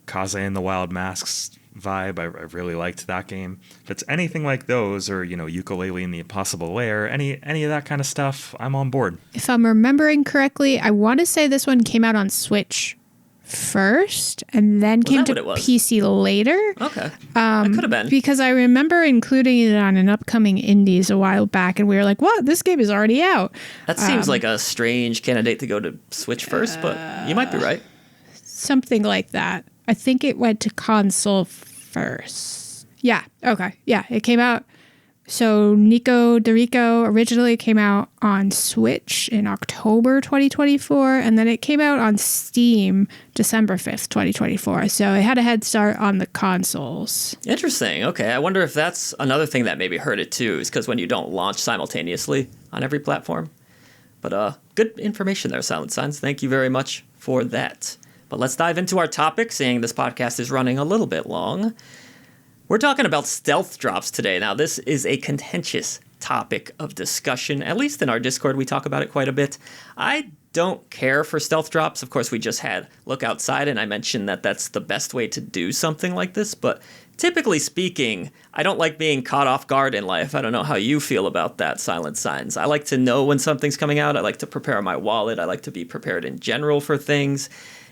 Kaze and the Wild Masks vibe. I really liked that game. If it's anything like those, or Yooka-Laylee and the Impossible Lair, any of that kind of stuff, I'm on board. If I'm remembering correctly, I want to say this one came out on Switch first and then came to PC later. Okay. It could have been. Because I remember including it on an upcoming indies a while back, and we were like, what? This game is already out. That seems like a strange candidate to go to Switch first, but you might be right. Something like that. I think it went to console first. Yeah. Okay. Yeah. It came out. So Nico Derico originally came out on Switch in October 2024, and then it came out on Steam December 5th, 2024. So it had a head start on the consoles. Interesting. Okay. I wonder if that's another thing that maybe hurt it too, is because when you don't launch simultaneously on every platform. But good information there, Silent Signs. Thank you very much for that. But let's dive into our topic, seeing this podcast is running a little bit long. We're talking about stealth drops today. Now, this is a contentious topic of discussion. At least in our Discord, we talk about it quite a bit. I don't care for stealth drops. Of course, we just had Look Outside, and I mentioned that that's the best way to do something like this. But typically speaking, I don't like being caught off guard in life. I don't know how you feel about that, Silent Signs. I like to know when something's coming out. I like to prepare my wallet. I like to be prepared in general for things.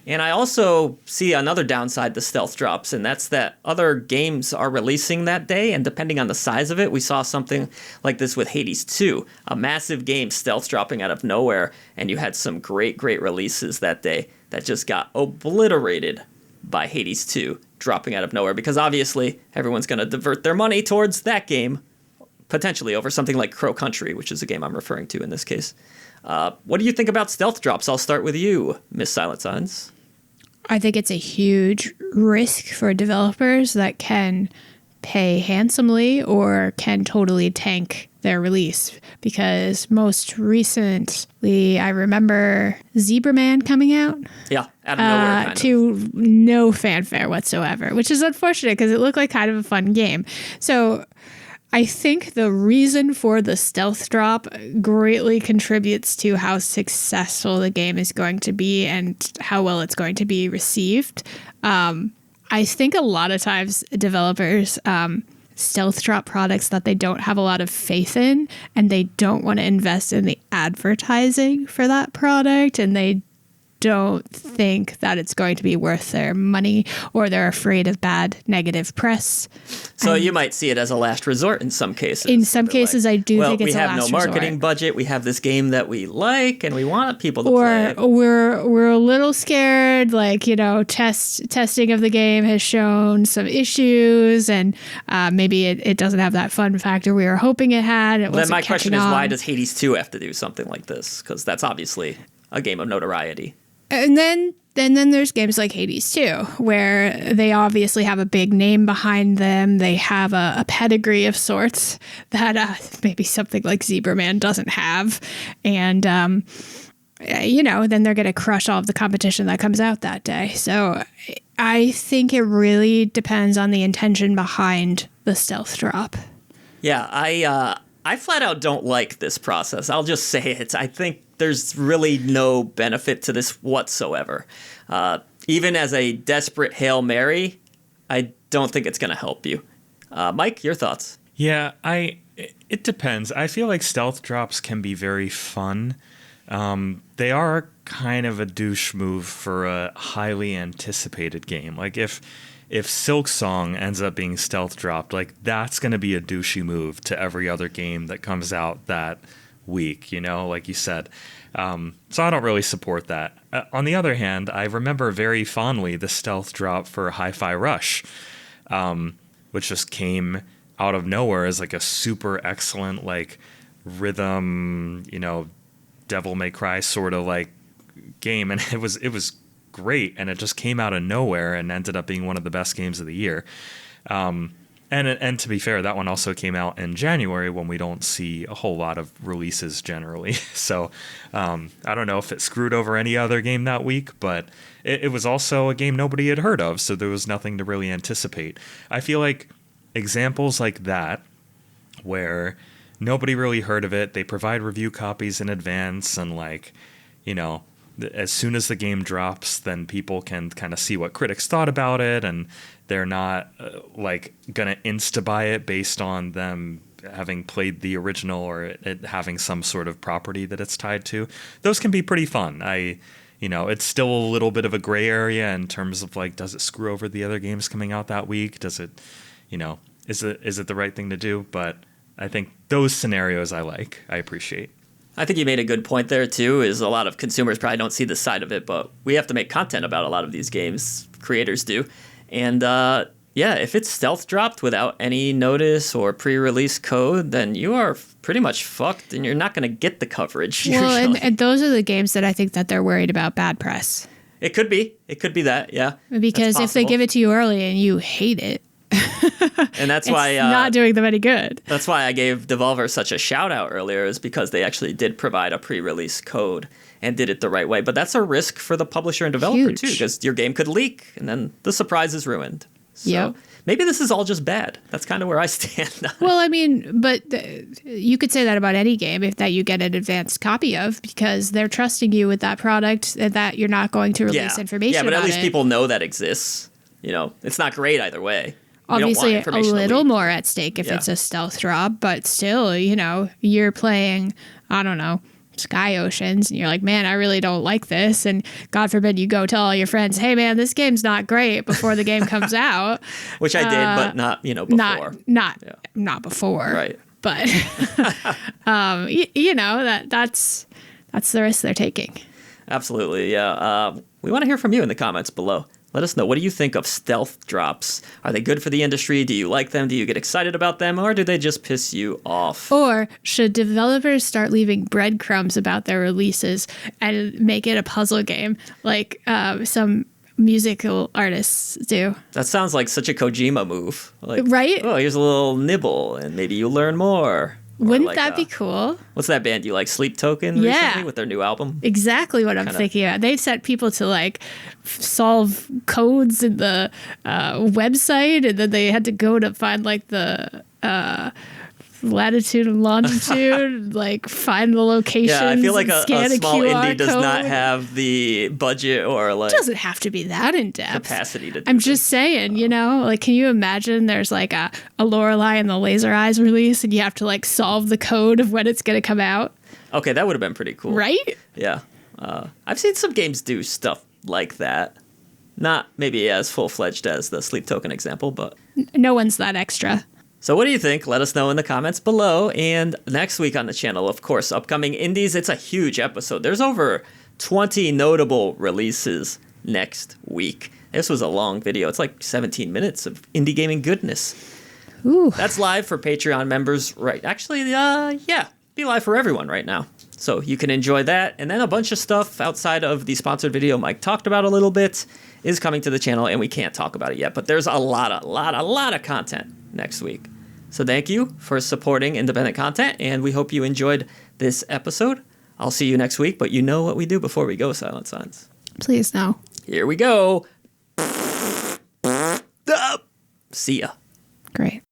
And I also see another downside to stealth drops, and that's that other games are releasing that day, and depending on the size of it, we saw something like this with Hades 2, a massive game stealth dropping out of nowhere, and you had some great releases that day that just got obliterated by Hades 2 dropping out of nowhere, because obviously everyone's going to divert their money towards that game, potentially over something like Crow Country, which is a game I'm referring to in this case. What do you think about stealth drops? I'll start with you, Miss Silent Signs. I think it's a huge risk for developers that can pay handsomely or can totally tank their release, because most recently I remember Zebra Man coming out. Yeah, out of nowhere. Kind to no fanfare whatsoever, which is unfortunate because it looked like kind of a fun game. So I think the reason for the stealth drop greatly contributes to how successful the game is going to be and how well it's going to be received. I think a lot of times developers stealth drop products that they don't have a lot of faith in, and they don't want to invest in the advertising for that product, and they don't think that it's going to be worth their money, or they're afraid of bad negative press. So you might see it as a last resort in some cases. In some cases, I do think it's a last resort. We have no marketing budget. We have this game that we like, and we want people to play. Or we're a little scared, like, testing of the game has shown some issues, and maybe it doesn't have that fun factor we were hoping it had. Then my question is, why does Hades 2 have to do something like this? Because that's obviously a game of notoriety. And then there's games like Hades 2, where they obviously have a big name behind them. They have a pedigree of sorts that maybe something like Zebra Man doesn't have. And, then they're going to crush all of the competition that comes out that day. So I think it really depends on the intention behind the stealth drop. Yeah, I flat out don't like this process. I'll just say it. I think there's really no benefit to this whatsoever. Even as a desperate Hail Mary, I don't think it's going to help you. Mike, your thoughts? Yeah, it depends. I feel like stealth drops can be very fun. They are kind of a douche move for a highly anticipated game. Like if Silksong ends up being stealth dropped, like that's going to be a douchey move to every other game that comes out that week, like you said. So I don't really support that. On the other hand, I remember very fondly the stealth drop for Hi-Fi Rush, which just came out of nowhere as like a super excellent like rhythm, Devil May Cry sort of like game, and it was great, and it just came out of nowhere and ended up being one of the best games of the year. And to be fair, that one also came out in January when we don't see a whole lot of releases generally. So I don't know if it screwed over any other game that week, but it was also a game nobody had heard of, so there was nothing to really anticipate. I feel like examples like that, where nobody really heard of it, they provide review copies in advance, and as soon as the game drops, then people can kind of see what critics thought about it, and they're not gonna insta-buy it based on them having played the original or it having some sort of property that it's tied to. Those can be pretty fun. It's still a little bit of a gray area in terms of does it screw over the other games coming out that week? Does it, is it the right thing to do? But I think those scenarios I appreciate. I think you made a good point there, too, is a lot of consumers probably don't see this side of it, but we have to make content about a lot of these games. Creators do. And, if it's stealth dropped without any notice or pre-release code, then you are pretty much fucked, and you're not going to get the coverage. Well, and those are the games that I think that they're worried about bad press. It could be. It could be that, yeah. Because if they give it to you early and you hate it, and that's it's why not doing them any good. That's why I gave Devolver such a shout out earlier, is because they actually did provide a pre-release code and did it the right way. But that's a risk for the publisher and developer too, because your game could leak and then the surprise is ruined. So maybe this is all just bad. That's kind of where I stand. Well, I mean, but you could say that about any game that you get an advanced copy of, because they're trusting you with that product, that you're not going to release information about it. Yeah, but at least people know that exists. It's not great either way. Obviously, a information little leak. more at stake if Yeah. it's a stealth drop, but still, you're playing, I don't know, Sky Oceans, and you're like, man, I really don't like this. And God forbid you go tell all your friends, hey, man, this game's not great before the game comes out. Which I did, but not, before. Not before. Right. But, that's the risk they're taking. Absolutely, yeah. We want to hear from you in the comments below. Let us know. What do you think of stealth drops? Are they good for the industry? Do you like them? Do you get excited about them? Or do they just piss you off? Or should developers start leaving breadcrumbs about their releases and make it a puzzle game like some musical artists do? That sounds like such a Kojima move. Like, Right? Oh, here's a little nibble, and maybe you learn more. Or Wouldn't like, that be cool? What's that band you like? Sleep Token Yeah. recently with their new album? Exactly what I'm thinking about. They set people to solve codes in the website, and then they had to go to find the latitude and longitude, find the locations. Yeah, I feel like a scan small QR indie does code. not have the budget or It doesn't have to be that in depth. capacity to do I'm this. just saying, can you imagine there's a Lorelei and the Laser Eyes release, and you have to solve the code of when it's going to come out, Okay, that would have been pretty cool. right? Yeah. I've seen some games do stuff like that. Not maybe as full-fledged as the Sleep Token example, but... No one's that extra. So what do you think? Let us know in the comments below. And next week on the channel, of course, upcoming indies. It's a huge episode. There's over 20 notable releases next week. This was a long video. It's 17 minutes of indie gaming goodness. Ooh. That's live for Patreon members, right? Actually, be live for everyone right now. So you can enjoy that. And then a bunch of stuff outside of the sponsored video Mike talked about a little bit is coming to the channel, and we can't talk about it yet. But there's a lot of content next week. So thank you for supporting independent content, and we hope you enjoyed this episode. I'll see you next week, but you know what we do before we go, Silent Signs. Please, no. Here we go. See ya. Great.